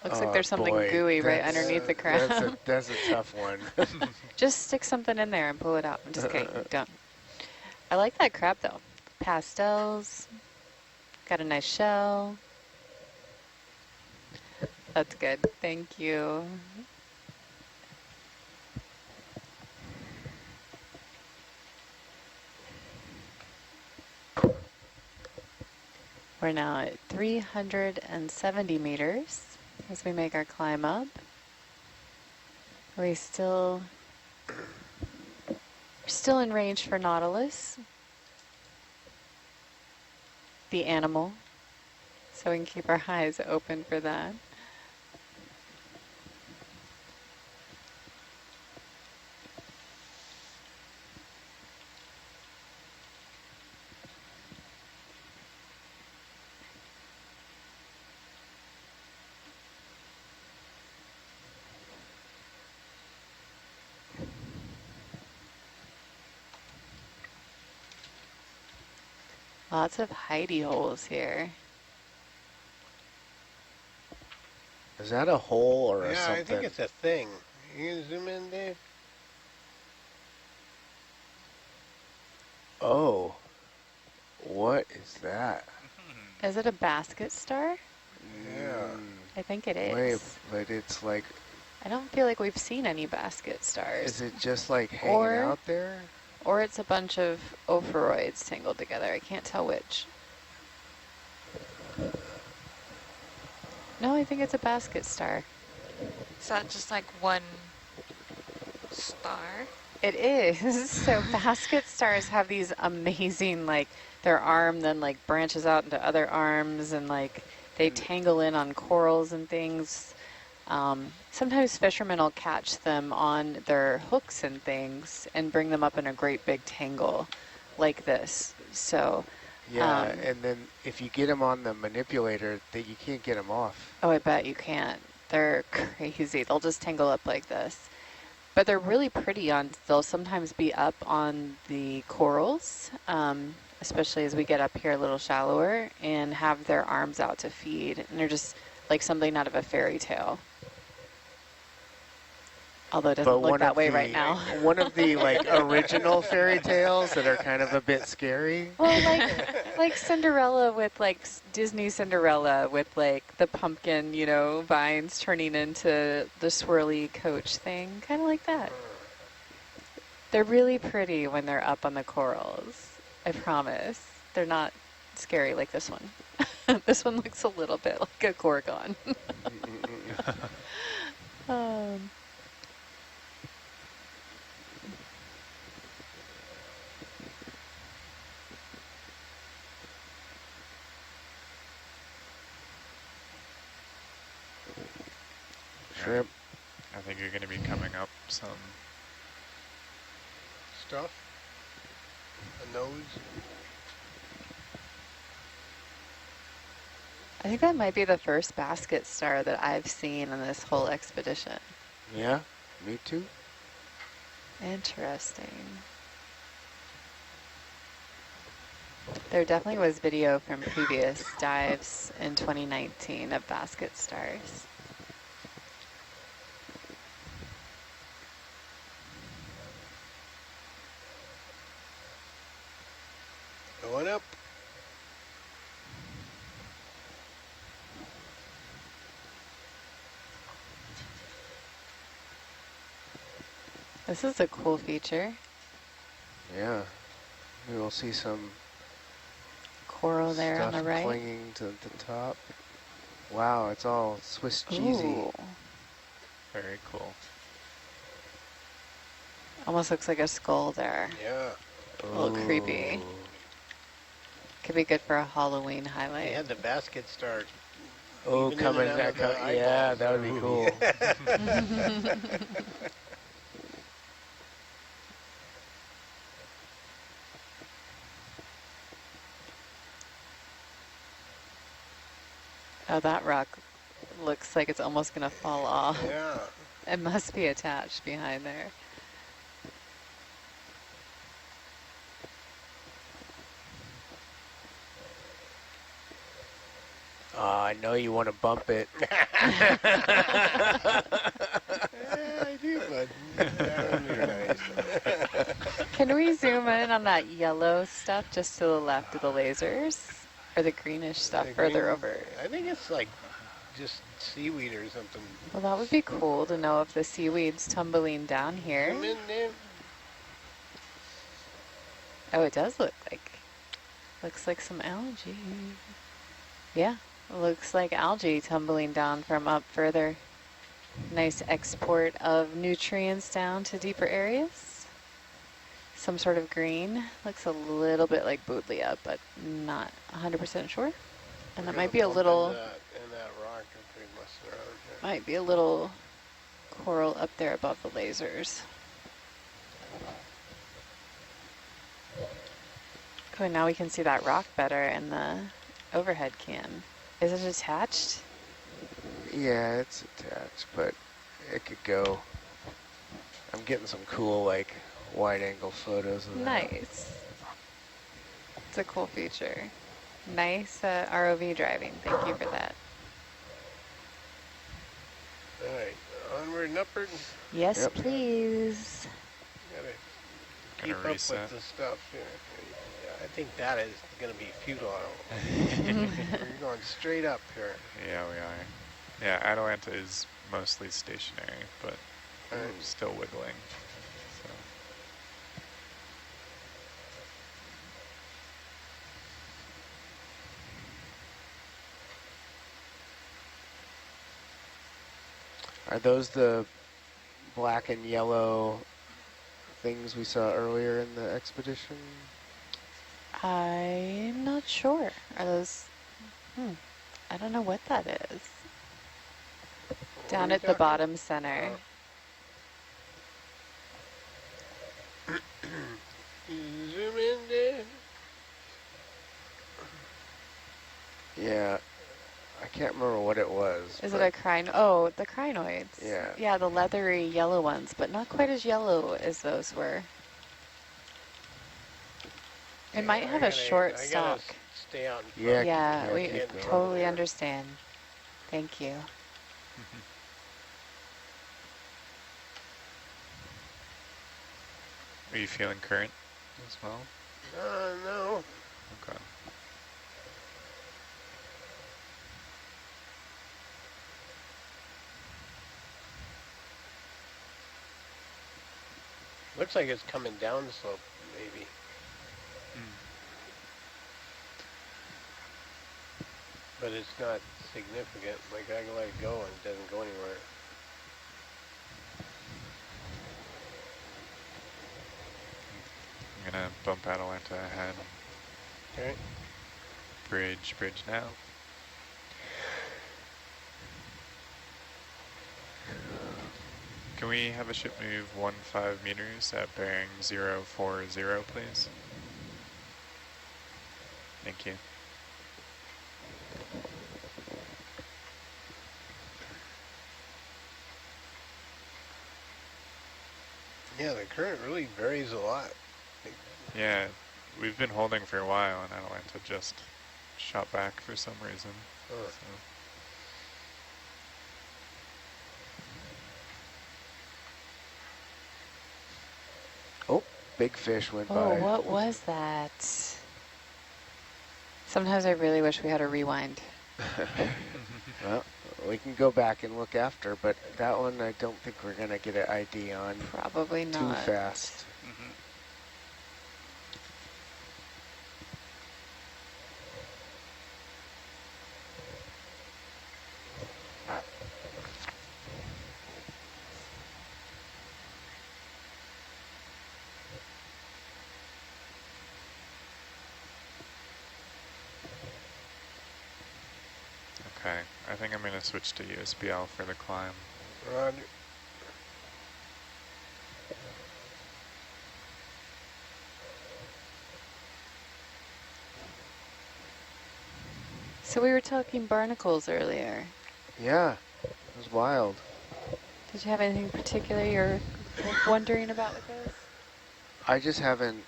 Looks like Oh, there's something boy, gooey right that's- underneath the crab. That's a tough one. Just stick something in there and pull it out. I'm just kidding. Don't. I like that crab though. Pastels. Got a nice shell. That's good. Thank you. We're now at 370 meters as we make our climb up. We're still in range for Nautilus, the animal, so we can keep our eyes open for that. Lots of hidey holes here. Is that a hole or Yeah, something? I think it's a thing. You can zoom in, Dave? Oh. What is that? Is it a basket star? Yeah. I think it is. Wait, but it's like, I don't feel like we've seen any basket stars. is it just like hanging Or- out there? Or it's a bunch of ophiroids tangled together. I can't tell which. No, I think it's a basket star. Is that just like one star? It is. So basket stars have these amazing, like, their arm then like branches out into other arms, and like they tangle in on corals and things. Sometimes fishermen will catch them on their hooks and things and bring them up in a great big tangle like this. So Yeah, and then if you get them on the manipulator, you can't get them off. oh, I bet you can't. They're crazy. They'll just tangle up like this. But they're really pretty they'll sometimes be up on the corals, especially as we get up here a little shallower, and have their arms out to feed. And they're just like something out of a fairy tale. Although it doesn't look that way right now. One of the like original fairy tales that are kind of a bit scary. Well, like Cinderella with like Disney Cinderella with like the pumpkin, you know, vines turning into the swirly coach thing, kind of like that. They're really pretty when they're up on the corals. I promise. They're not scary like this one. This one looks a little bit like a Gorgon. Shrimp. I think you're going to be coming up some. Stuff. A nose. I think that might be the first basket star that I've seen in this whole expedition. Yeah, me too. Interesting. There definitely was video from previous dives in 2019 of basket stars. Going up. This is a cool feature. Yeah, we will see some Coral there on stuff the right. clinging to the top. Wow, it's all Swiss cheesy. Ooh. Very cool. Almost looks like a skull there. Yeah. A little creepy. Could be good for a Halloween They highlight. had the basket start. Oh, even in coming and out back of the up. Yeah, eyeballs. that would be cool. Oh, that rock looks like it's almost going to fall off. Yeah. It must be attached behind there. I know you want to bump it. Yeah, I do, but that would be nice. Can we zoom in on that yellow stuff just to the left of the lasers? Or the greenish stuff The further green- over? I think it's like just seaweed or something. Well, that would be cool to know if the seaweed's tumbling down here. Come in there. Oh, it does looks like some algae. Yeah, it looks like algae tumbling down from up further. Nice export of nutrients down to deeper areas. Some sort of green. Looks a little bit like Boodlia, but not 100% sure. And that might be a little, In that rock, if we mess around here. might be a little coral up there above the lasers. Okay, now we can see that rock better in the overhead cam. Is it attached? Yeah, it's attached, but it could go. I'm getting some cool, like, wide-angle photos of that. Nice. It's a cool feature. Nice ROV driving. Thank you for that. All right, onward and upward. Yes, Yep. please. Gotta Gonna keep reset. up with the stuff here. Yeah, I think that is going to be futile. We're going straight up here. Yeah, we are. Yeah, Atalanta is mostly stationary, but still wiggling. So. Are those the black and yellow things we saw earlier in the expedition? I'm not sure. Are those, I don't know what that is. Down are you at the talking? bottom center. Zoom in there. Yeah, I can't remember what it was. Is it a oh, the crinoids. Yeah. Yeah, the leathery yellow ones, but not quite as yellow as those were. It might have a short I stalk. gotta stay out in front. Yeah, Yeah, we keep going. totally understand. Thank you. Are you feeling current as well? No. Okay. Looks like it's coming down the slope, maybe. But it's not significant. Like I can let it go and it doesn't go anywhere. I'm gonna bump Atalanta ahead. Okay. Bridge now. Can we have a ship move 15 meters at bearing 040, please? Thank you. Yeah, the current really varies a lot. Yeah, we've been holding for a while and Atalanta just shot back for some reason. Huh. So. Oh, big fish went by. Oh, what was that? Sometimes I really wish we had a rewind. Well, we can go back and look after, but that one I don't think we're going to get an ID on. Probably Too not. fast. Okay, I think I'm going to switch to USBL for the climb. Roger. So we were talking barnacles earlier. Yeah, it was wild. Did you have anything particular you're wondering about with those? I just haven't,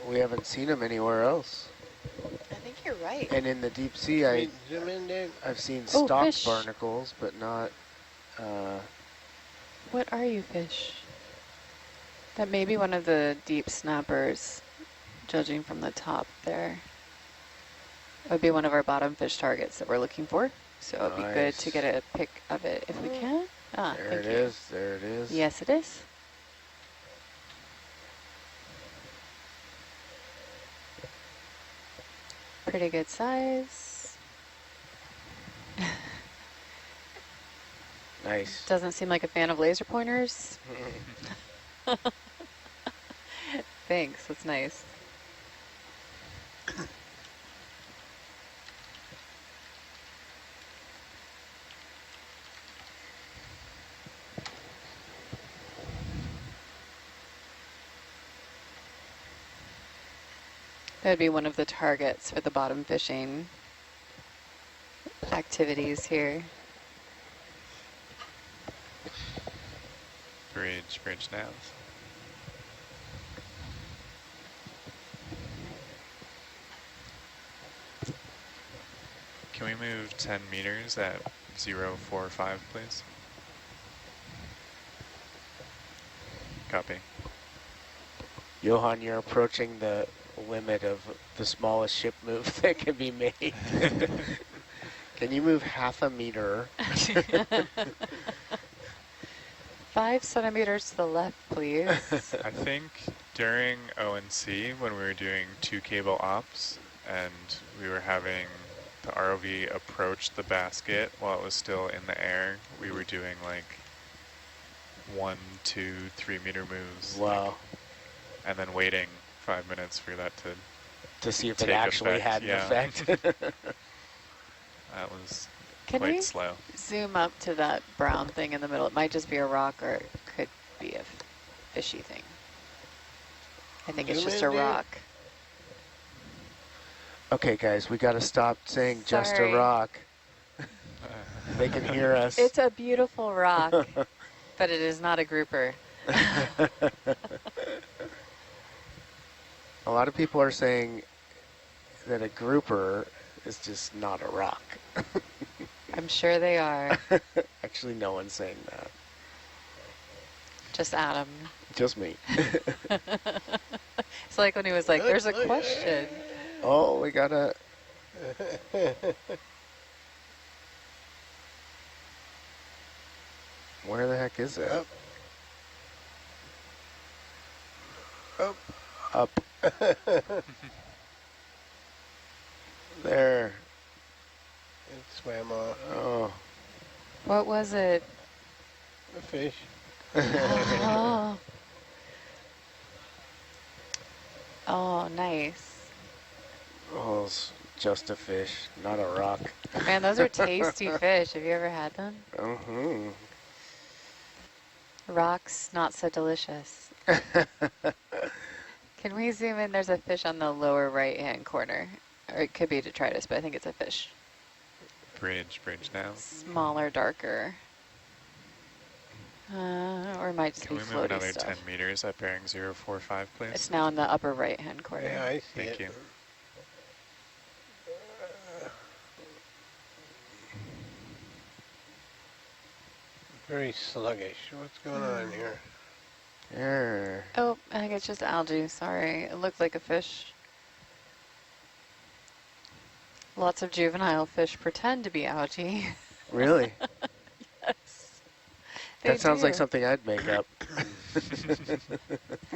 we haven't seen them anywhere else. I think you're right. And in the deep sea, Wait, zoom in there. I've seen Oh, stocked fish. barnacles, but not, What are you, fish? That may be one of the deep snappers, judging from the top there. It would be one of our bottom fish targets that we're looking for. So it'd be good to get a pic of it if we can. Ah, there thank it you. is, there it is. Yes, it is. Pretty good size. Nice. Doesn't seem like a fan of laser pointers. Thanks, that's nice. That would be one of the targets for the bottom fishing activities here. Bridge now. Can we move 10 meters at 045, please? Copy. Johan, you're approaching the limit of the smallest ship move that can be made. Can you move half a meter? 5 centimeters to the left, please. I think during ONC when we were doing 2 cable ops and we were having the ROV approached the basket while it was still in the air, we were doing like 1, 2, 3 meter moves. Wow. Like, and then waiting 5 minutes for that To see if it take actually effect, had an yeah. effect. That was Can quite we slow. zoom up to that brown thing in the middle? It might just be a rock or it could be a fishy thing. I think it's Zoom just in, a dude. rock. Okay, guys, we got to stop saying just a Sorry. rock. They can hear us. It's a beautiful rock, but it is not a grouper. A lot of people are saying that a grouper is just not a rock. I'm sure they are. Actually, no one's saying that. Just Adam. Just me. It's like when he was like, there's a question. Oh, we got to... Where the heck is it? Up. Up. There. It swam off. Oh. What was it? A fish. Oh. Oh, nice. Oh, it's just a fish, not a rock. Man, those are tasty fish. Have you ever had them? Mm-hmm. Rocks, not so delicious. Can we zoom in? There's a fish on the lower right-hand corner. Or it could be detritus, but I think it's a fish. Bridge now. Smaller, darker. Or it might just Can be we move floaty another stuff. 10 meters at bearing 045, please? It's now in the upper right-hand corner. Yeah, I see Thank it. you. Very sluggish. What's going on here? There. Oh, I think it's just algae. Sorry. It looked like a fish. Lots of juvenile fish pretend to be algae. Really? Yes. That sounds like do. something I'd make up.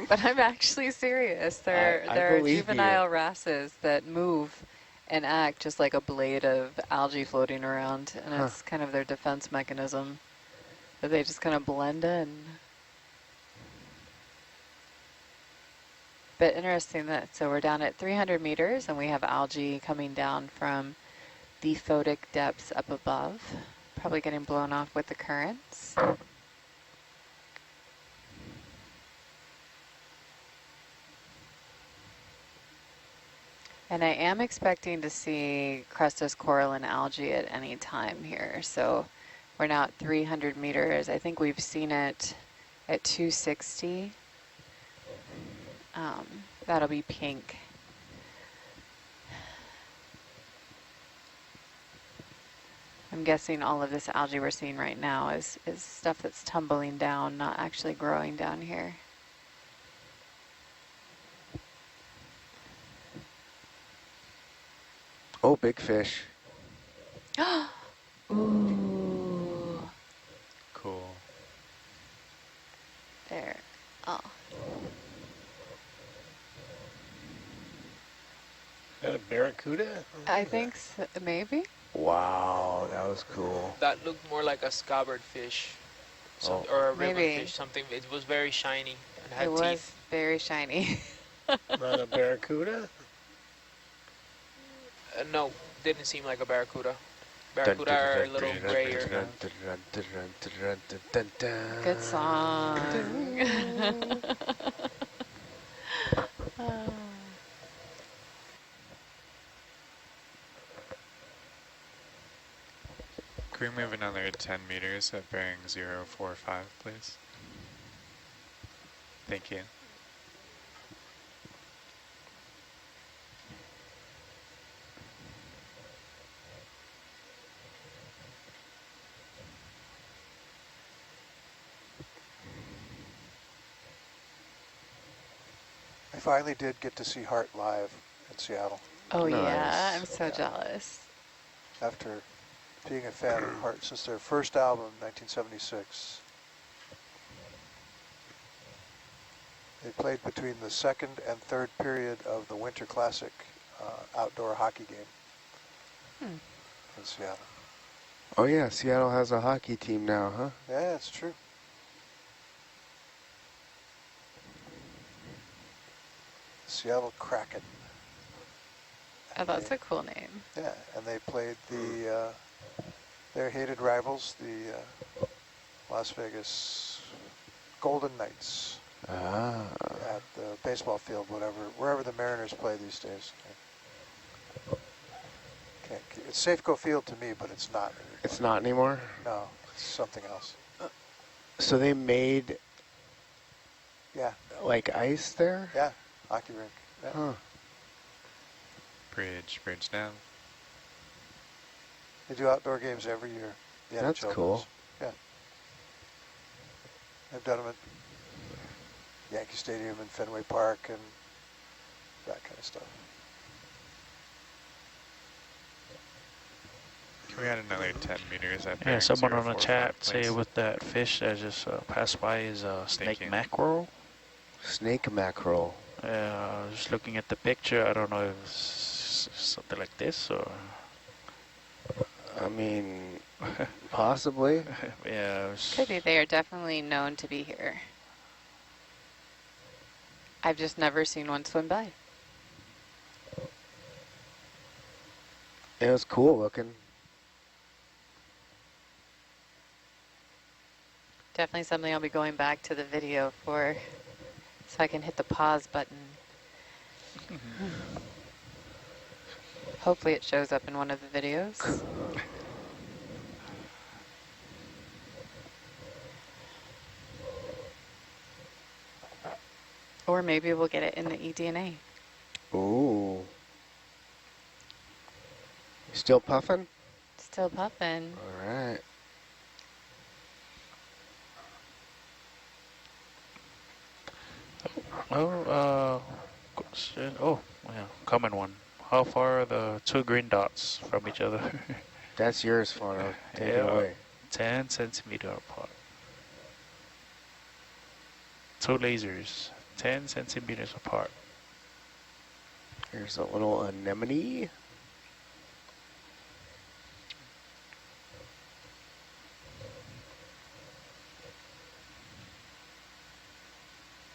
But I'm actually serious. There I are believe you. juvenile wrasses that move and act just like a blade of algae floating around, and it's kind of their defense mechanism. That they just kind of blend in. But interesting that, so we're down at 300 meters and we have algae coming down from the photic depths up above, probably getting blown off with the currents. And I am expecting to see crustose coral and algae at any time here. So we're now at 300 meters. I think we've seen it at 260. That'll be pink. I'm guessing all of this algae we're seeing right now is stuff that's tumbling down, not actually growing down here. Oh, big fish. Ooh. Cool. There. Oh. Is that a barracuda? I think so, maybe. Wow, that was cool. That looked more like a scabbard fish. Or a ribbon Maybe. fish, something. It was very shiny and had It was teeth. very shiny. Not a barracuda? No, didn't seem like a barracuda. Barracuda are a little grayer. Good song. Can we move another 10 meters at bearing 045, please? Thank you. I finally did get to see Hart live in Seattle Oh yeah, Nice. I'm so jealous. after being a fan of Hart since their first album, 1976. They played between the second and third period of the Winter Classic outdoor hockey game. in Seattle. Oh yeah, Seattle has a hockey team now, huh? Yeah, it's true. Seattle Kraken. Oh, that's a cool name. Yeah, and they played their hated rivals, the Las Vegas Golden Knights, Ah. at the baseball field, wherever the Mariners play these days. It's Safeco Field to me, but it's not anymore. It's not anymore? No, it's something else. So they made Yeah, like ice there? yeah, hockey rink. Yeah. Huh. Bridge down. They do outdoor games every year. The That's NHL cool. does. Yeah. They've done them at Yankee Stadium and Fenway Park and that kind of stuff. Can we add another 10 meters at Yeah, bearing someone on the 045, chat say please? with that fish that just passed by is snake you. mackerel. Snake mackerel. Just looking at the picture, I don't know if it's something like this or... I mean, possibly. Yeah. it was- Could be. They are definitely known to be here. I've just never seen one swim by. It was cool looking. Definitely something I'll be going back to the video for, so I can hit the pause button. Hopefully it shows up in one of the videos. Or maybe we'll get it in the eDNA. Ooh. Still puffing? Still puffin'. All right. Oh, question. Oh, yeah, common one. How far are the two green dots from each other? That's yours, Fano. Take it Yeah. away. 10 centimeter apart. Two lasers, 10 centimeters apart. Here's a little anemone.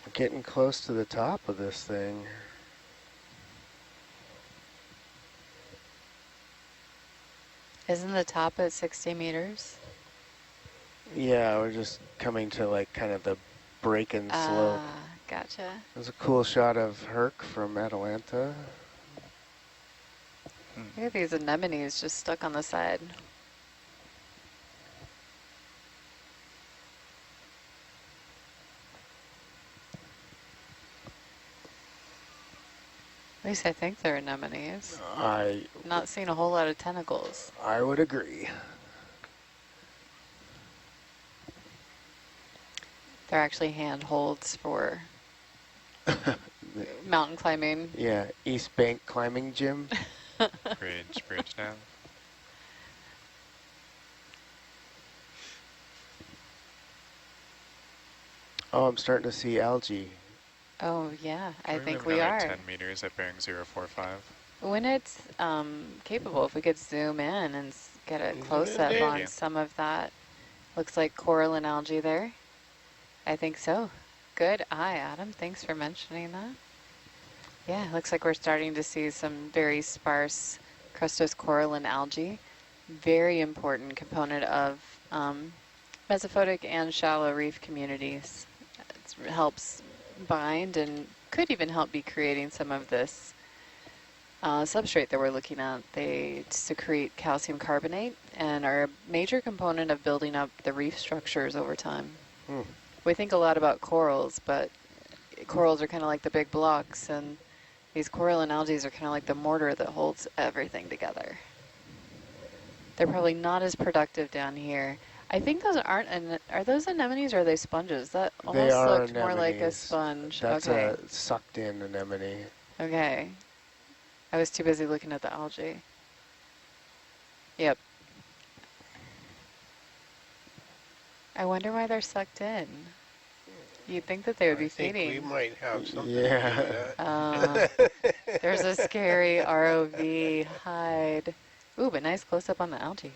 We're getting close to the top of this thing. Isn't the top at 60 meters? Yeah, we're just coming to like kind of the break and slope. Ah, gotcha. There's a cool shot of Herc from Atalanta. Look at these anemones just stuck on the side. At least I think they're anemones. Not seeing a whole lot of tentacles. I would agree. They're actually handholds for mountain climbing. Yeah, East Bank Climbing Gym. Bridge down. Oh, I'm starting to see algae. Oh yeah, I Can think move we another are. 10 meters at bearing 045. When it's capable, if we could zoom in and get a close-up there? on Yeah. some of that. Looks like coral and algae there. I think so. Good eye, Adam. Thanks for mentioning that. Yeah, looks like we're starting to see some very sparse crustose coral and algae. Very important component of mesophotic and shallow reef communities. It helps bind and could even help be creating some of this substrate that we're looking at. They secrete calcium carbonate and are a major component of building up the reef structures over time. We think a lot about corals, but corals are kind of like the big blocks, and these coral and algae are kind of like the mortar that holds everything together. They're probably not as productive down here. I think those aren't, are those anemones or are they sponges? That They almost are looked more like a anemones. sponge. That's Okay. a sucked in anemone. Okay. I was too busy looking at the algae. Yep. I wonder why they're sucked in. You'd think that they would be I think we feeding. might have something Yeah. to do with that. There's a scary ROV hide. Ooh, but nice close-up on the algae.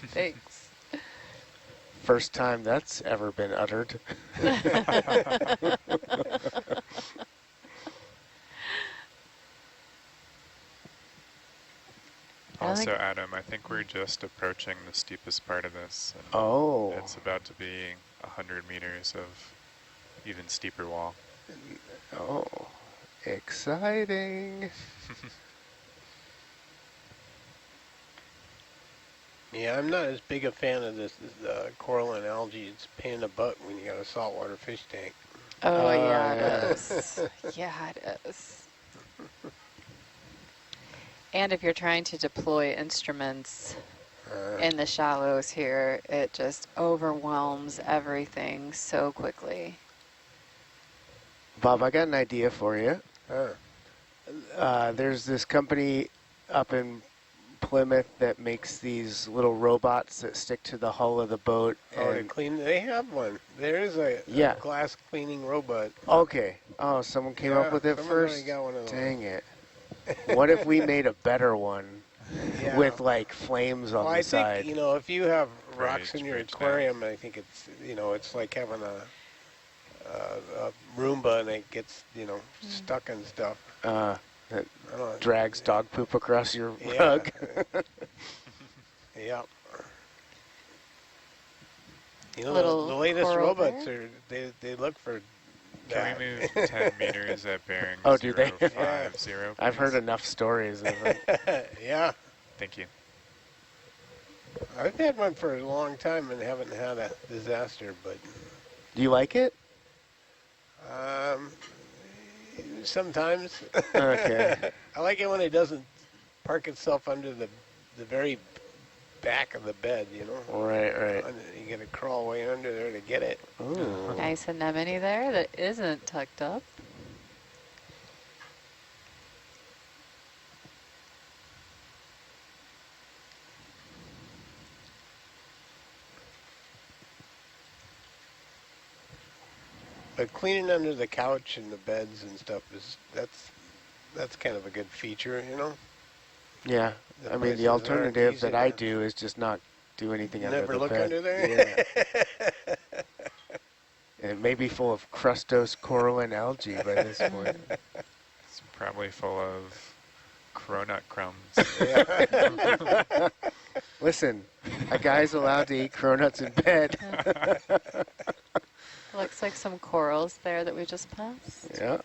Thanks. First time that's ever been uttered. I don't Also, think- Adam, I think we're just approaching the steepest part of this. And Oh. it's about to be 100 meters of even steeper wall. Oh, exciting. Yeah, I'm not as big a fan of this coral and algae. It's a pain in the butt when you got a saltwater fish tank. Oh, yeah, yeah. it is. Yeah, it is. And if you're trying to deploy instruments in the shallows here, it just overwhelms everything so quickly. Bob, I got an idea for you. Huh. There's this company up in Plymouth that makes these little robots that stick to the hull of the boat. Oh, to And clean, they have one. There is a Yeah. glass cleaning robot. okay. Oh, someone came up Yeah, with it someone's already first? got one of those. Dang it. What if we made a better one Yeah. with like flames on Well, the I side? think, you know, if you have rocks in your bridge down. aquarium, I think it's, you know, it's like having a Roomba and it gets, you know, stuck and stuff. That I don't know. drags dog poop across your Yeah. rug. Yeah. You know, Little the latest coral robots there? they look for that. Can we move 10 meters at bearing Oh, do they? 050, I've heard please? enough stories of it. Yeah. Thank you. I've had one for a long time and haven't had a disaster, but Do you like it? sometimes. Okay. I like it when it doesn't park itself under the very back of the bed, you know. Right. You got to crawl way under there to get it. Ooh. Nice anemone there that isn't tucked up. But cleaning under the couch and the beds and stuff that's kind of a good feature, you know. Yeah. The I mean, places the aren't alternative easy that I to- do is just not do anything under Never the look bed. under there. Yeah. And it may be full of crustose coral and algae by this point. It's probably full of cronut crumbs. Yeah. Listen, a guy's allowed to eat cronuts in bed. Looks like some corals there that we just passed. Yeah.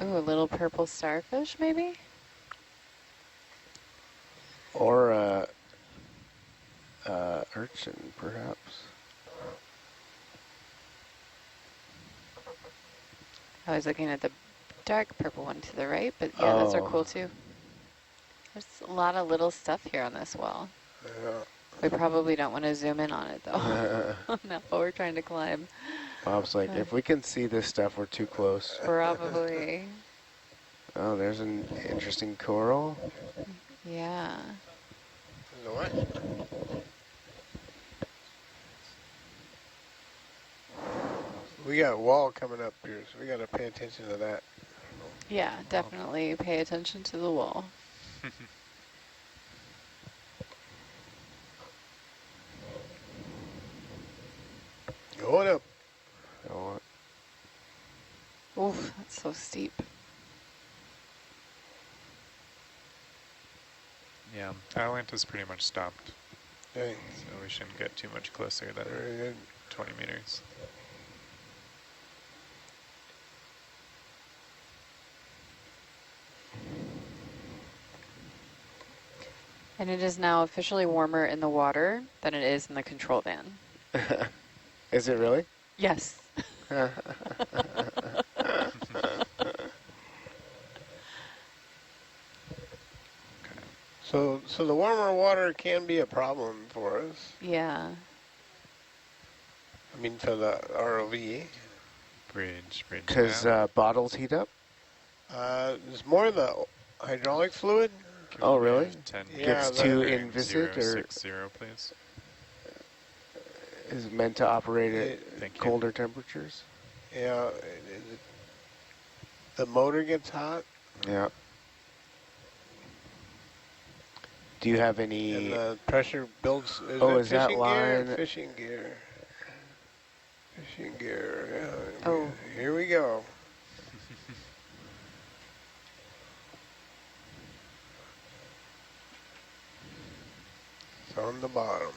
Ooh, a little purple starfish, maybe? Or urchin, perhaps. I was looking at the dark purple one to the right, but yeah, those are Oh. cool too. There's a lot of little stuff here on this wall. Yeah. We probably don't want to zoom in on it though. Not what we're trying to climb. Bob's like, if we can see this stuff, we're too close. Probably. Oh, there's an interesting coral. Yeah. The what? We got a wall coming up here, so we got to pay attention to that. Yeah, definitely pay attention to the wall. Going up. Oh, Oof, that's so steep. Yeah, Atlanta's pretty much stopped, Okay. so we shouldn't get too much closer than Very good. 20 meters. And it is now officially warmer in the water than it is in the control van. is it really? Yes. So the warmer water can be a problem for us. Yeah. I mean, for the ROV. Bridge Because down. bottles heat up? It's more the hydraulic fluid. Can Oh, we really? move 10 Yeah, Gets the- too bearing inviscid, or 060, please? is it meant to operate at It- Thank you. colder temperatures? Yeah, the motor gets hot. Yeah. Do you have And any? the pressure builds. Is that fishing line? gear? Fishing gear. Fishing gear. Yeah. Oh. Here we go. It's on the bottom.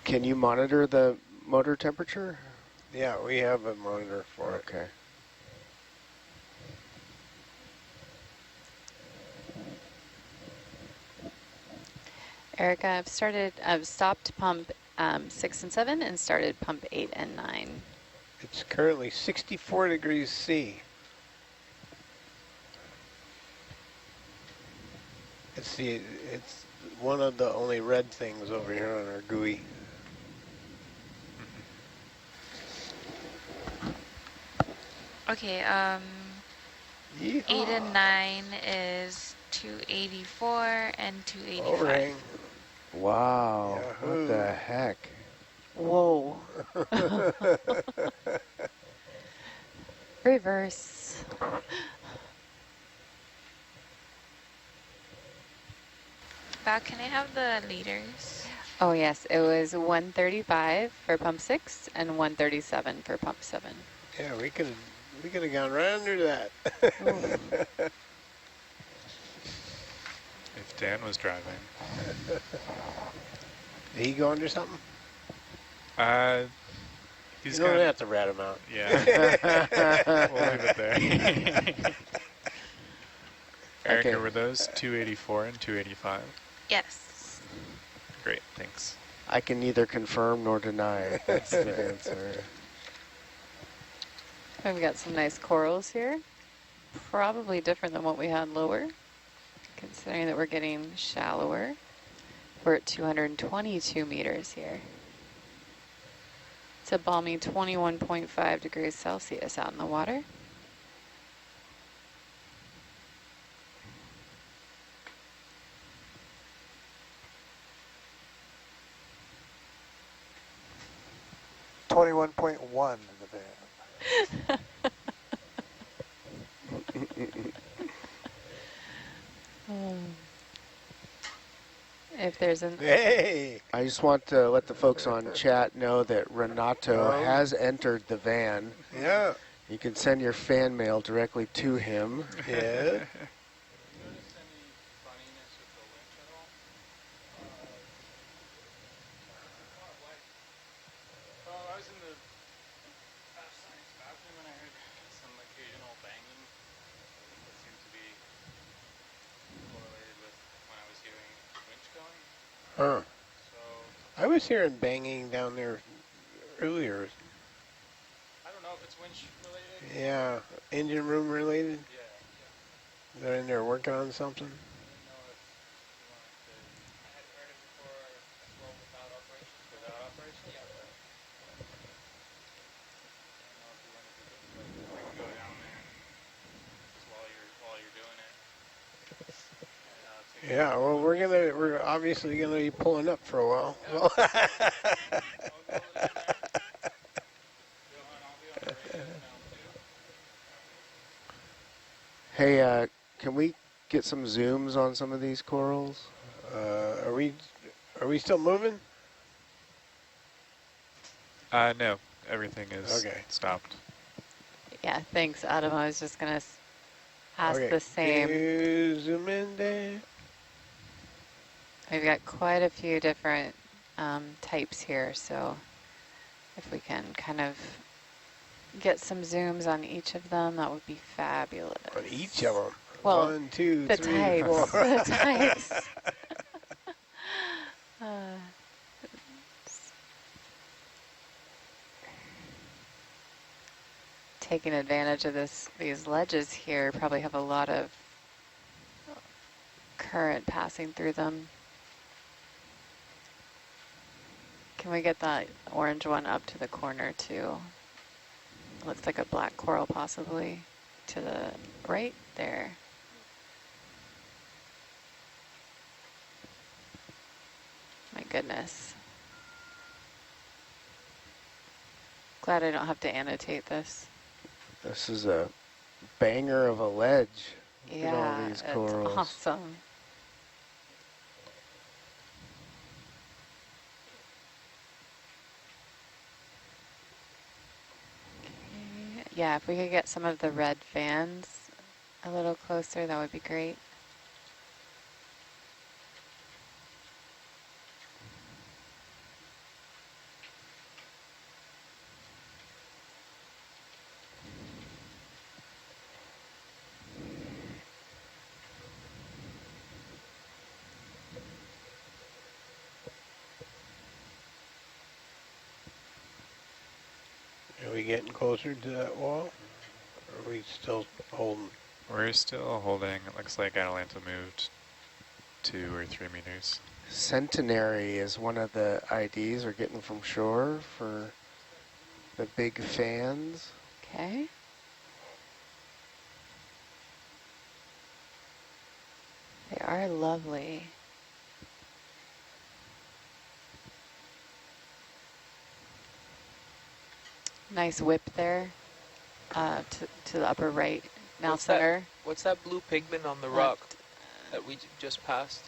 Can you monitor the motor temperature? Yeah, we have a monitor for it. Okay. Erica, I've stopped pump 6 and 7 and started pump 8 and 9. It's currently 64 degrees C. It's one of the only red things over here on our GUI. Okay, Yeehaw. 8 and 9 is 284 and 285. Overhang. Wow. Yahoo. What the heck? Whoa. Reverse. Val, can I have the liters? Oh yes, it was 135 for pump 6 and 137 for pump 7. Yeah, we could have gone right under that. If Dan was driving. Did he go under something? He's You don't got, have to rat him out. yeah. We'll leave it there. Erica, Okay. were those 284 and 285? Yes. Great, thanks. I can neither confirm nor deny. That's the answer. We've got some nice corals here. Probably different than what we had lower, considering that we're getting shallower. We're at 222 meters here. It's a balmy 21.5 degrees Celsius out in the water. .1 in the van. If there's an Hey! I just want to let the folks on chat know that Renato Oh. has entered the van. Yeah. You can send your fan mail directly to him. Yeah. I was in the science bathroom and I heard some occasional banging that seemed to be correlated with when I was hearing the winch going. Huh. So I was hearing banging down there earlier. I don't know if it's winch related. Yeah. Engine room related. Yeah. They're in there working on something. I didn't know if you wanted to. I had heard it before as well without operation. Without operation? Yeah. I don't know if you wanted to we can go down there just while you're doing it. And, Yeah, well, we're obviously gonna be pulling up for a while. I'll go down there. I'll be on the radio now too. Hey, can we get some zooms on some of these corals? Are we still moving? No, everything is Okay. stopped. Yeah, thanks, Adam. I was just going to ask Okay. the same. Zoom in there. We've got quite a few different types here, so if we can kind of get some zooms on each of them, that would be fabulous. On each of them. Well, 1, 2, the 3, types, 4. the types. Taking advantage of these ledges here, probably have a lot of current passing through them. Can we get that orange one up to the corner too? Looks like a black coral possibly to the right there. My goodness. Glad I don't have to annotate this. This is a banger of a ledge. Look at all Yeah, these it's corals. awesome. Okay. Yeah, if we could get some of the red fans a little closer, that would be great. Are we getting closer to that wall? Or are we still holding? We're still holding. It looks like Atalanta moved 2 or 3 meters. Centenary is one of the IDs we're getting from shore for the big fans. Okay. They are lovely. Nice whip there to the upper right, now What's center. What's that blue pigment on the rock that we just passed?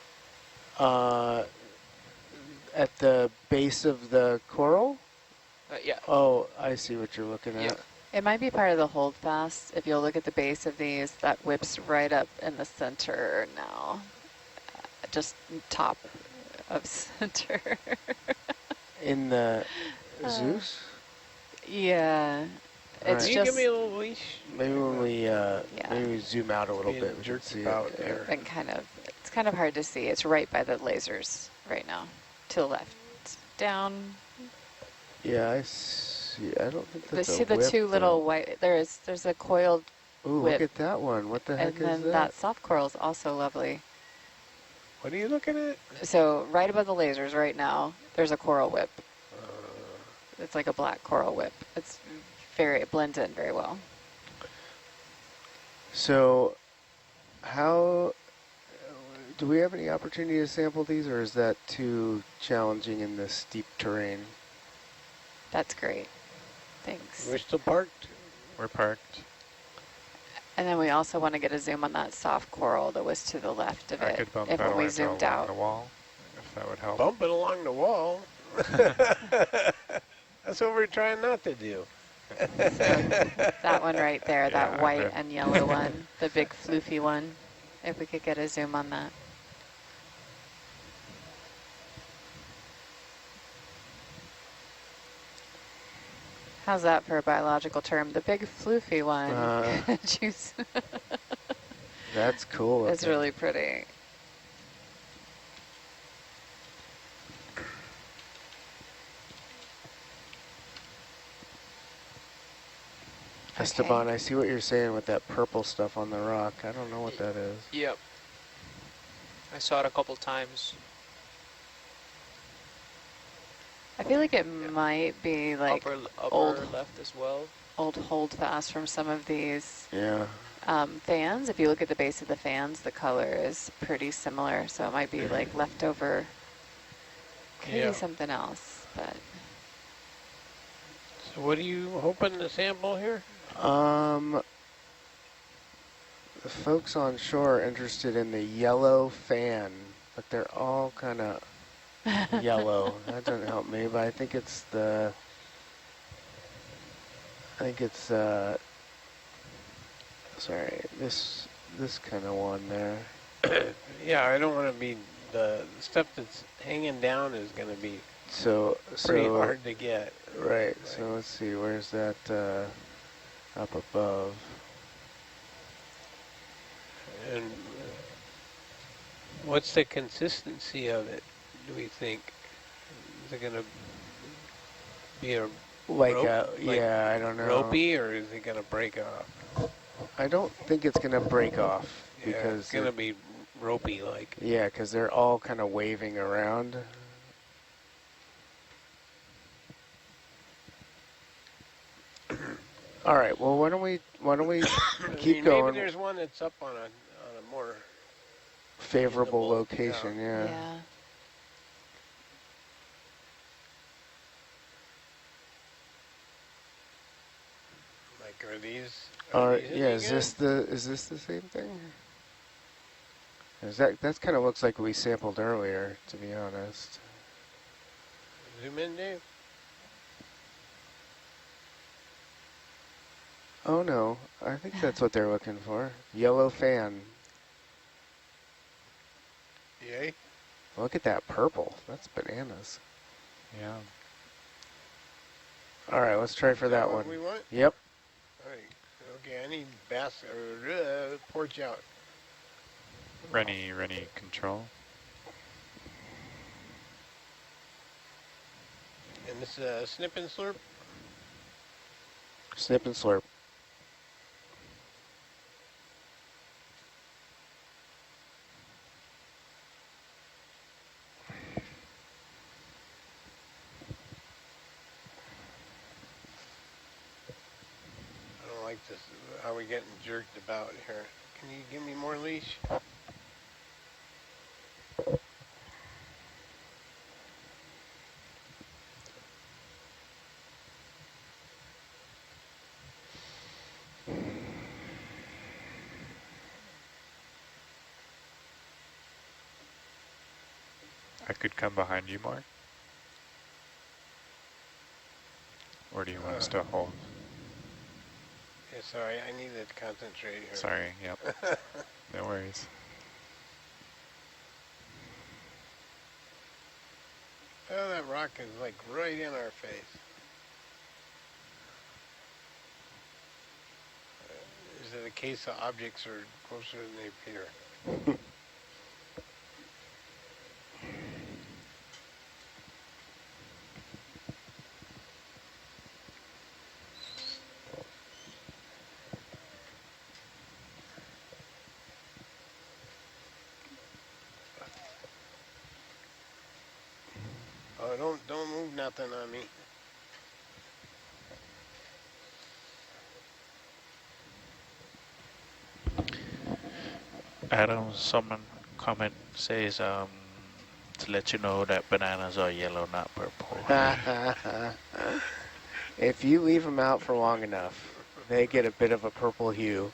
At the base of the coral? Yeah. Oh, I see what you're looking at. Yeah. It might be part of the hold fast. If you'll look at the base of these, that whips right up in the center now. Just top of center. In the Zeus? Yeah. It's Can you just give me a little leash? Maybe when we maybe we zoom out a little Being bit, we can jerked see about it. there. been it's kind of hard to see. It's right by the lasers right now. To the left. Down. Yeah, I see. I don't think that's See a the whip, two little white, there's a coiled Ooh, whip. look at that one. What the heck And then is that? that soft coral is also lovely. What are you looking at? So right above the lasers right now, there's a coral whip. It's like a black coral whip. It blends in very well. So, how do we have any opportunity to sample these, or is that too challenging in this steep terrain? That's great. Thanks. We're still parked. We're parked. And then we also want to get a zoom on that soft coral that was to the left of I it. could bump If that when we Atalanta zoomed along out. the wall, if that would help. Bump it along the wall. That's what we're trying not to do. That one right there, Yeah, that white I've and yellow one, the big floofy one. If we could get a zoom on that. How's that for a biological term? The big floofy one. Juice. That's cool. It's really pretty. Esteban, I see what you're saying with that purple stuff on the rock. I don't know what that is. Yep. I saw it a couple times. I feel like it might be like upper old left as well. Old hold fast from some of these Yeah. fans. If you look at the base of the fans, the color is pretty similar. So it might be like leftover. Could be something else, but. So what are you hoping to sample here? The folks on shore are interested in the yellow fan, but they're all kind of yellow. That doesn't help me, but I think it's sorry, this kind of one there. Yeah, I don't want to be, the stuff that's hanging down is going to be pretty hard to get. Right, so let's see, where's that up above? And what's the consistency of it, do we think? Is it going to be a yeah, I don't know. ropey, or is it going to break off? I don't think it's going to break off. Yeah, Because it's going to be ropey-like. Yeah, because they're all kind of waving around. All right. Well, why don't we keep going? Maybe there's one that's up on a more Favorable reasonable, location. Yeah. Yeah. Are these? Yeah, any is good? this the same thing? Is that kind of looks like we sampled earlier, to be honest. Zoom in, Dave. Oh no, I think that's what they're looking for. Yellow fan. Yay. Look at that purple. That's bananas. Yeah. All right, let's try for that What one. we want? Yep. All right. Okay, I need porch out. Rennie control. And this snip and slurp. Snip and slurp. I don't like this. How we getting jerked about here? Can you give me more leash? I could come behind you more. Or do you want us to hold? Yeah, sorry, I need to concentrate here. Sorry, yep. No worries. Oh, that rock is like right in our face. Is it a case of objects are closer than they appear? Oh, don't move nothing on me. Adam, someone comment says to let you know that bananas are yellow, not purple. If you leave them out for long enough, they get a bit of a purple hue.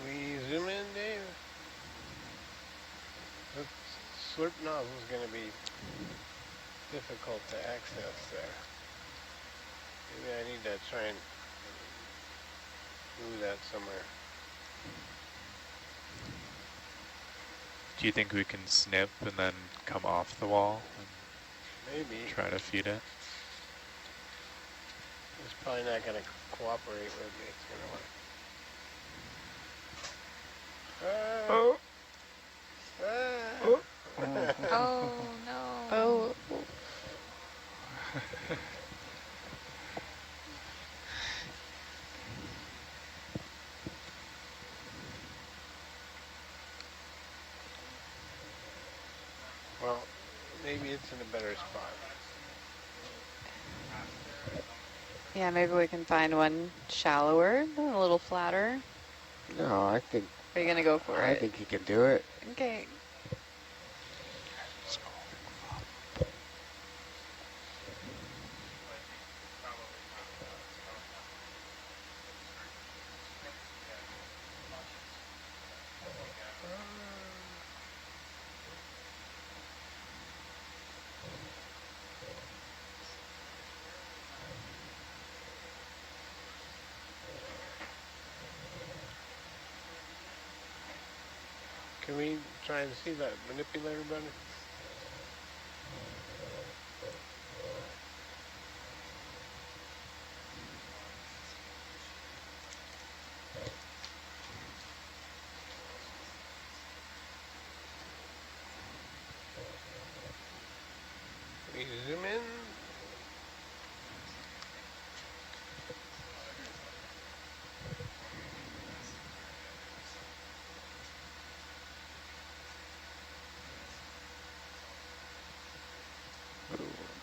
We zoom in, Dave. The slurp nozzle is going to be difficult to access there. Maybe I need to try and move that somewhere. Do you think we can snip and then come off the wall Maybe. and try to feed it? It's probably not going to cooperate with me. It's going to want. Oh. Oh no. Oh, Well, maybe it's in a better spot. yeah, maybe we can find one shallower, a little flatter. No, I think Are you gonna go for I it? think you can do it. Okay. Can we try and see that manipulator better? We zoom in.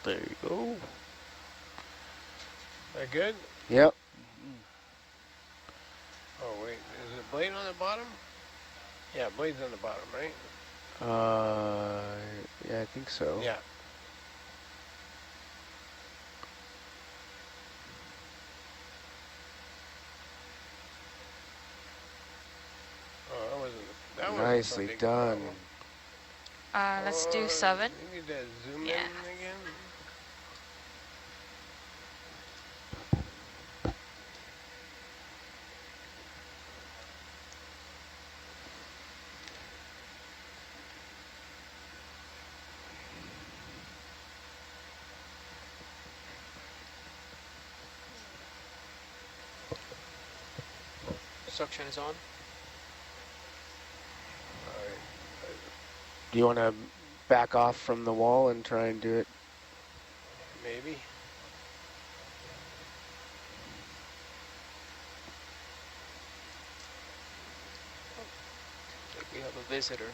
There you go. That good? Yep. Oh wait, is the blade on the bottom? Yeah, blade's on the bottom, right? Yeah, I think so. Yeah. Oh, that wasn't so Nicely big a done. problem. Let's do 7. You need to zoom Yeah. in again. Suction is on. All right. Do you want to back off from the wall and try and do it? Maybe. I think we have a visitor.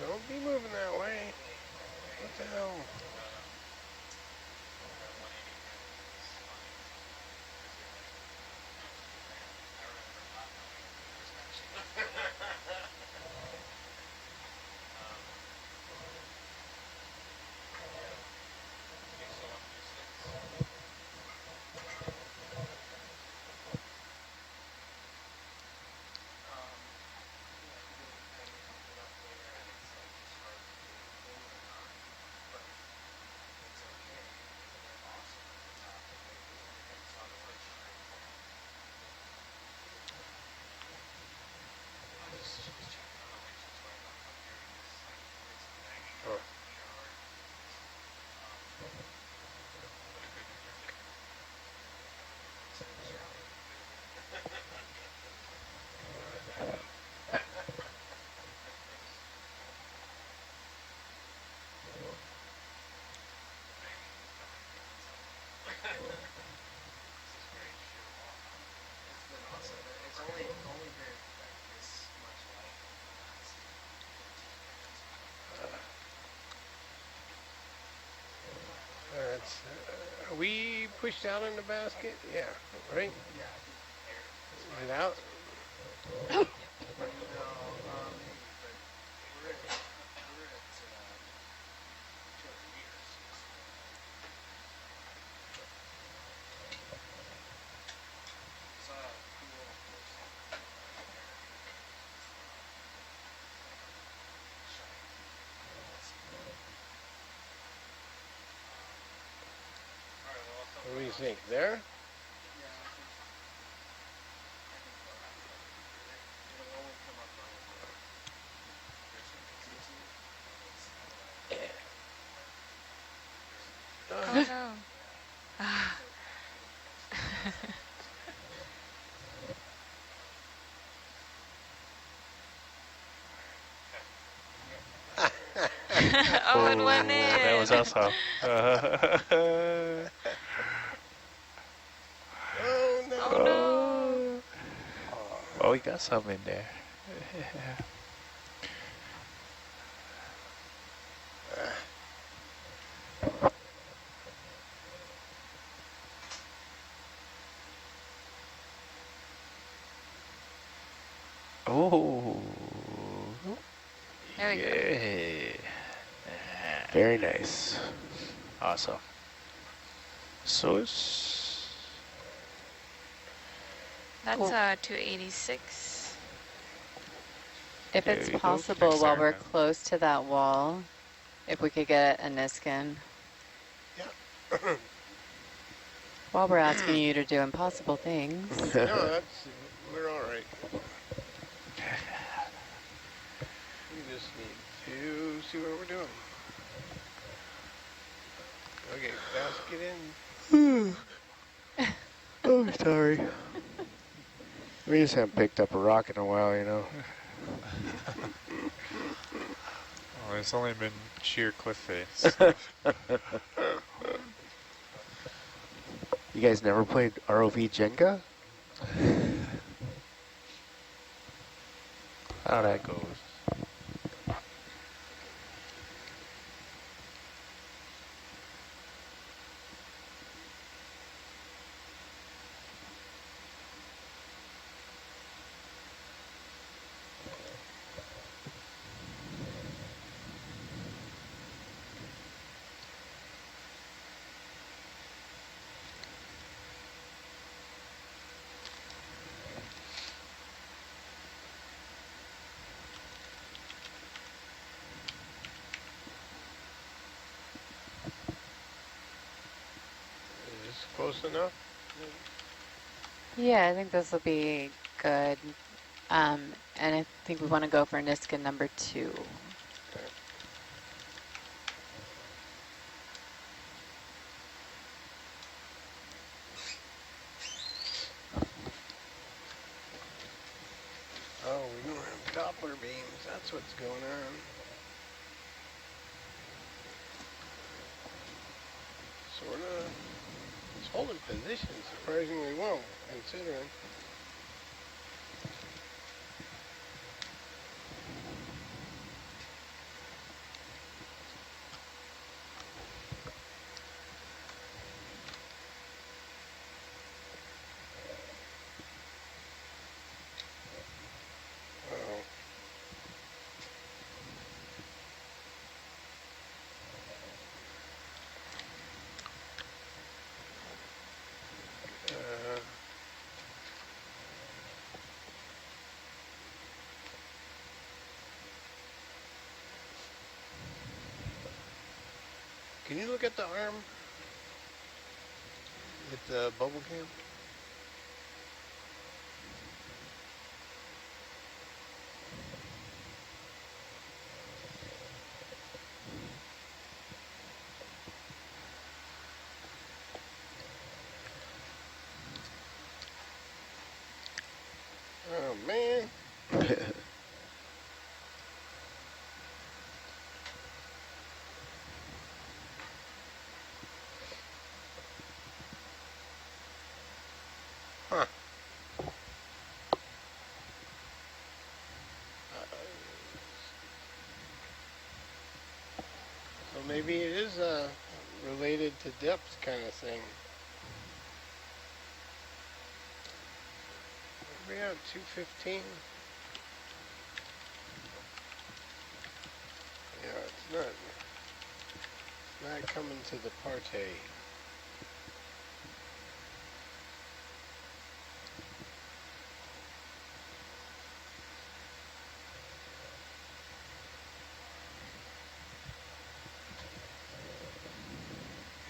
Don't be moving that way. What the hell? Are we pushed out in the basket? Yeah, right? Is it out? What do you think? There? Oh no. Ah. Oh, it went in. That was awesome. Oh no. Oh no. Oh, we got some in there. Oh, There we go. yeah. Very nice. Awesome. So it's That's 286. If There it's you go. possible, Next while turn we're now. close to that wall, if we could get a Niskin. Yeah. While we're asking you to do impossible things. No, we're all right. We just need to see what we're doing. Okay, basket in. Oh, sorry. We just haven't picked up a rock in a while, you know. Well, it's only been sheer cliff face. So. You guys never played ROV Jenga? How that goes. Is this close enough? Yeah, I think this will be good. And I think we want to go for Niskin number 2. Oh, we don't have Doppler beams. That's what's going on. Sorta. It's holding position surprisingly well, considering. Uh-oh. Can you look at the arm with the bubble cam? Oh man. Huh. So maybe it is related to depth kind of thing. What are we at, 215? Yeah, it's not coming to the party.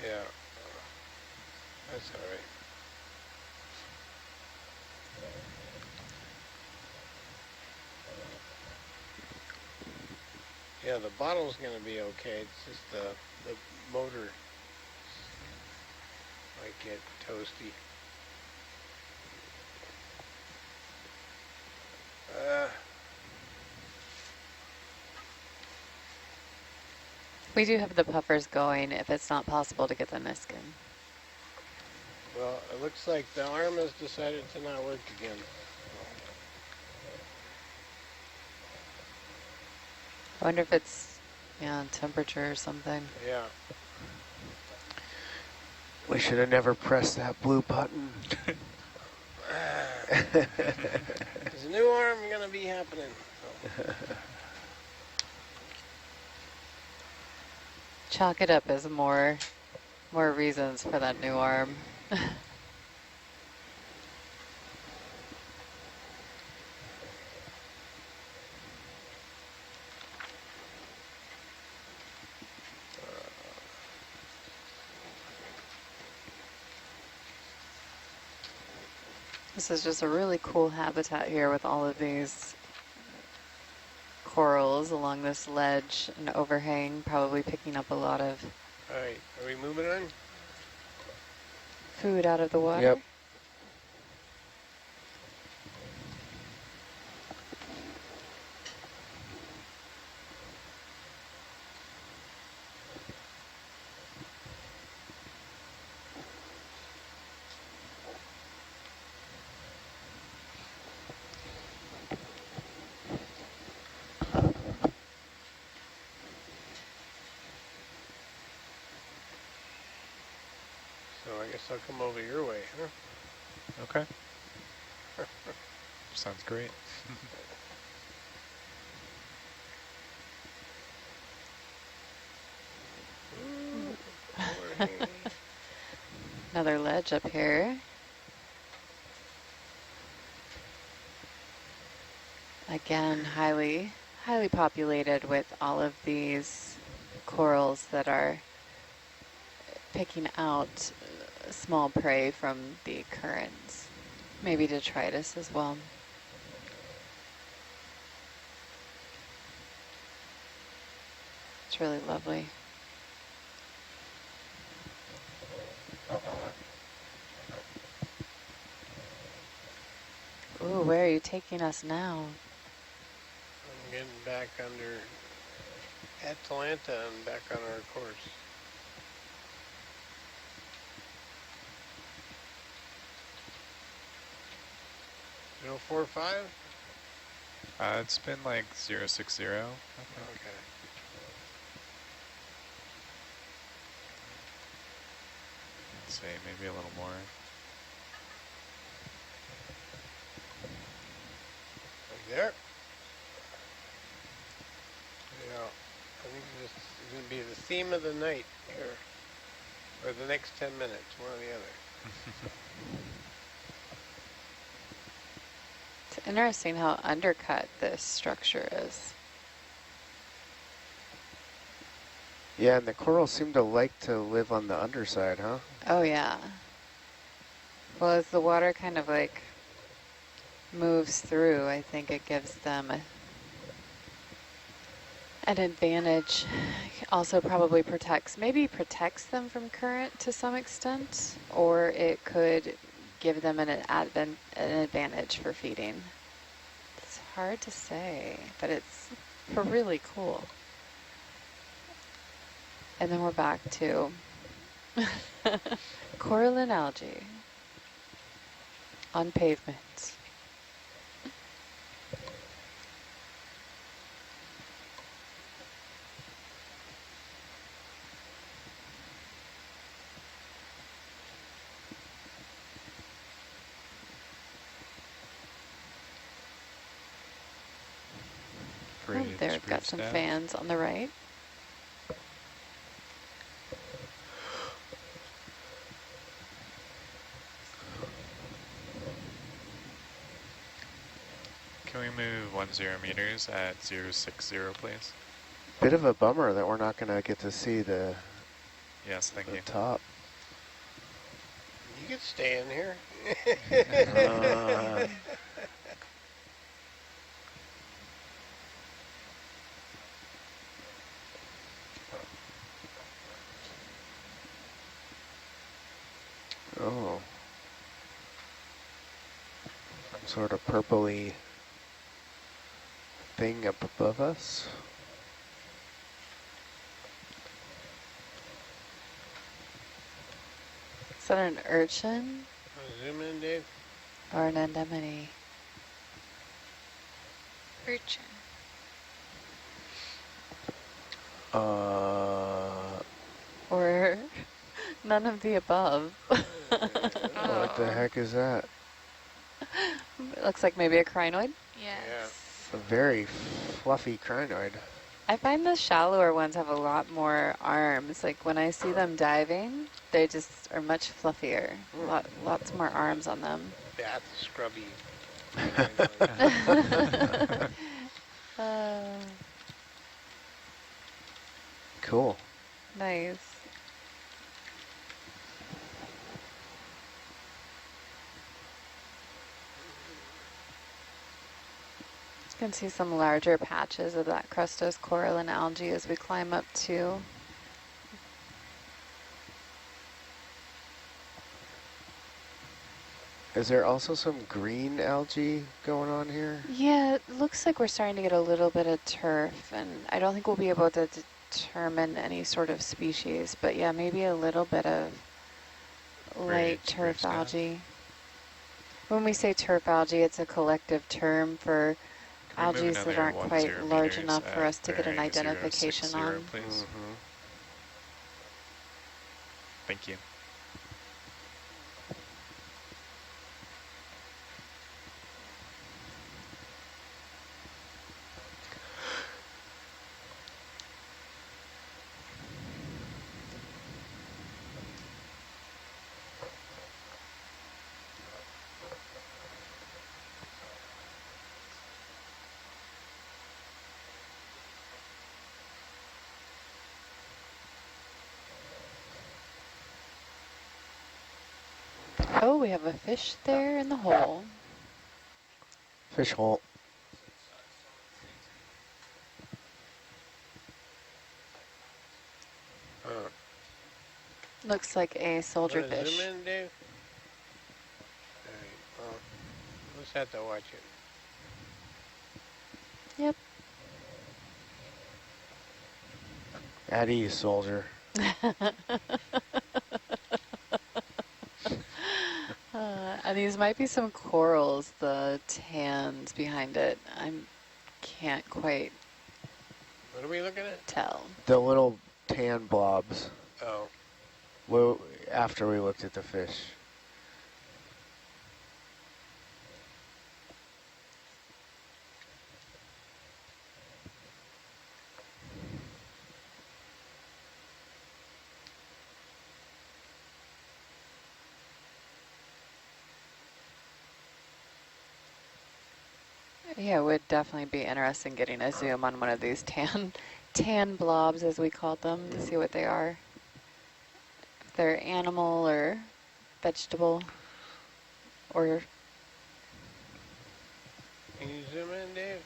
Yeah, that's all right. Yeah, the bottle's gonna be okay. It's just the motor might get toasty. We do have the puffers going if it's not possible to get the Niskin. Well, it looks like the arm has decided to not work again. I wonder if it's, yeah, temperature or something. Yeah. We should have never pressed that blue button. There's a new arm gonna be happening. So. Chalk it up as more reasons for that new arm. This is just a really cool habitat here with all of these corals along this ledge and overhang, probably picking up a lot of All right, are we moving on? food out of the water. Yep. guess I'll come over your way, huh? Okay. Sounds great. Another ledge up here. Again, highly populated with all of these corals that are picking out small prey from the currents. Maybe detritus as well. It's really lovely. Ooh, where are you taking us now? I'm getting back under Atlanta and back on our course. No 45? It's been like 060, I think. Okay. Let's see, maybe a little more. Like there. Yeah, I think this is going to be the theme of the night here, or the next 10 minutes, one or the other. It's interesting how undercut this structure is. Yeah, and the corals seem to like to live on the underside, huh? Oh yeah. Well, as the water kind of like moves through, I think it gives them an advantage. Also probably maybe protects them from current to some extent, or it could give them an advantage for feeding. It's hard to say, but it's really cool. And then we're back to coral and algae on pavement. Oh, there we've got some fans on the right. Can we move 10 meters at 060, please? Bit of a bummer that we're not going to get to see the, Yes, thank you. top. You could stay in here. Oh. Some sort of purpley thing up above us. Is that an urchin Zoom in, Dave. or an anemone? Urchin. Or none of the above. What the heck is that? It looks like maybe a crinoid. Yes. A very fluffy crinoid. I find the shallower ones have a lot more arms. Like when I see them diving, they just are much fluffier. Lots more arms on them. Bath scrubby. Cool. Nice. You can see some larger patches of that crustose coral and algae as we climb up too. Is there also some green algae going on here? Yeah, it looks like we're starting to get a little bit of turf, and I don't think we'll be able to determine any sort of species, but yeah, maybe a little bit of light turf algae. When we say turf algae, it's a collective term for algae that aren't quite large enough for us to get an identification on. Please. Thank you. Oh, we have a fish there in the hole. Fish hole. Huh. Looks like a soldier Wanna fish. zoom in, Dave? Alright, well, we'll just have to watch it. Yep. At ease, soldier. And these might be some corals, the tans behind it. I can't quite What are we looking at? tell. The little tan blobs. Oh, Well, after we looked at the fish. Yeah, it would definitely be interesting getting a zoom on one of these tan blobs, as we called them, to see what they are. If they're animal or vegetable, or can you zoom in, Dave?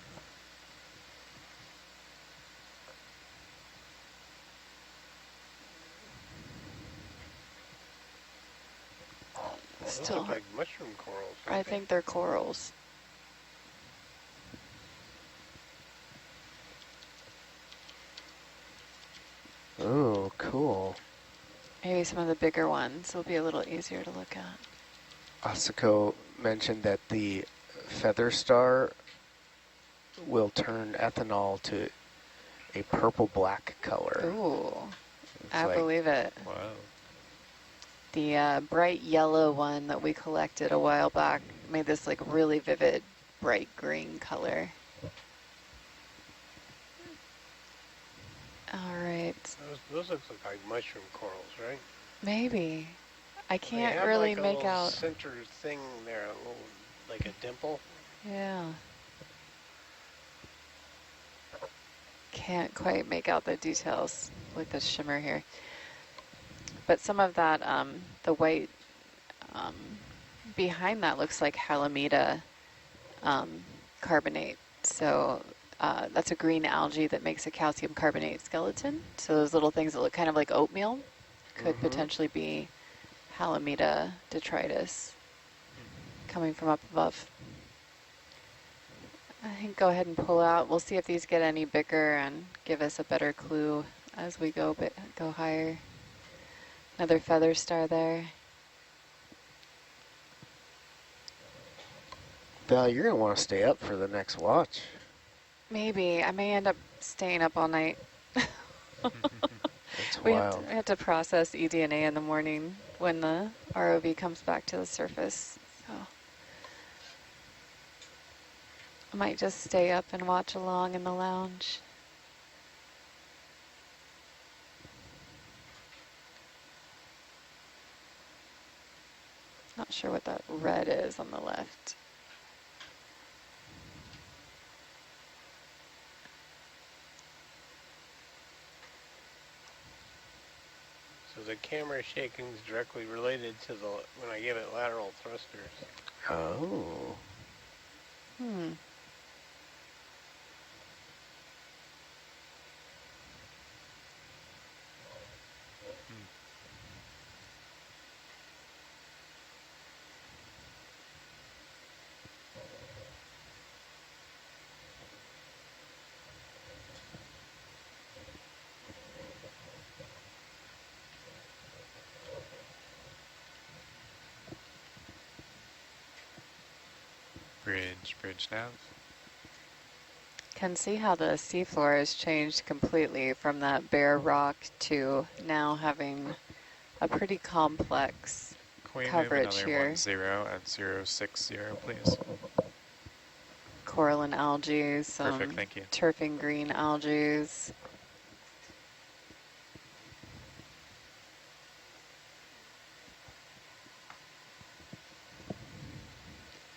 Those still, look like mushroom corals. I think they're corals. Oh, cool. Maybe some of the bigger ones will be a little easier to look at. Asako mentioned that the feather star will turn ethanol to a purple-black color. Ooh, It's I like, believe it. Wow. The bright yellow one that we collected a while back made this like really vivid bright green color. All right, Those look like mushroom corals, right? maybe. I They can't have really like a make little out. center thing there, a little, like a dimple. Yeah. Can't quite make out the details with the shimmer here. But some of that, the white behind that looks like Halimeda carbonate. So that's a green algae that makes a calcium carbonate skeleton. So those little things that look kind of like oatmeal could potentially be Halimeda detritus coming from up above. I think go ahead and pull out. We'll see if these get any bigger and give us a better clue as we go higher. Another feather star there. Val, you're going to want to stay up for the next watch. Maybe. I may end up staying up all night. That's We wild. have to process eDNA in the morning when the ROV comes back to the surface. So I might just stay up and watch along in the lounge. Not sure what that red is on the left. So the camera shaking is directly related to the when I give it lateral thrusters. Oh. Hmm. Bridge nav. Can see how the seafloor has changed completely from that bare rock to now having a pretty complex Can we move coverage another here. 10 at 060, please? Coralline algae, some Perfect, thank you. turfing green algae.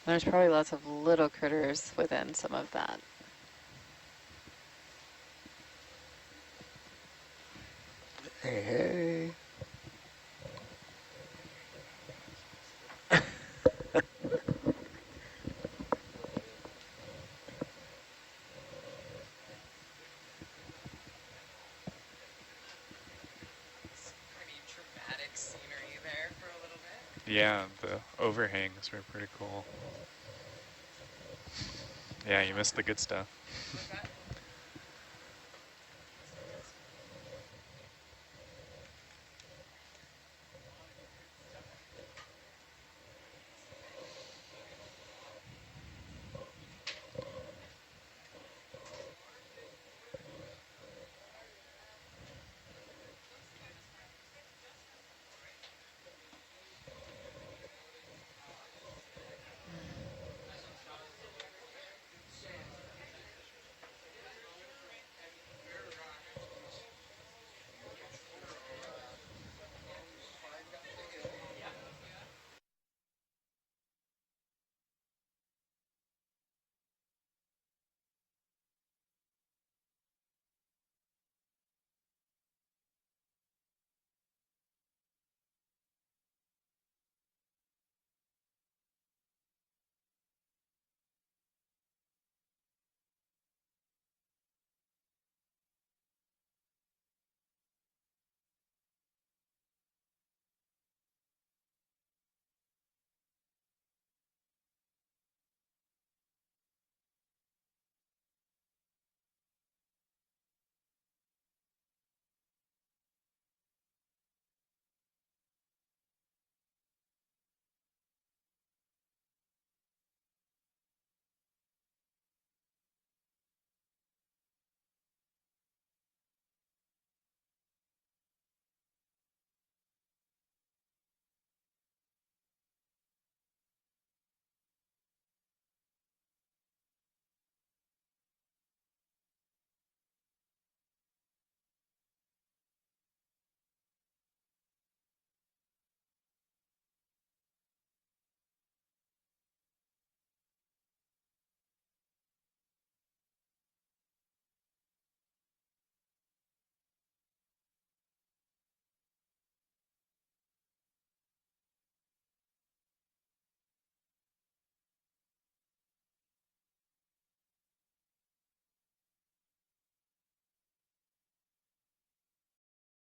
There's probably lots of little critters within some of that. Hey, hey. Yeah, the overhangs were pretty cool. Yeah, you missed the good stuff.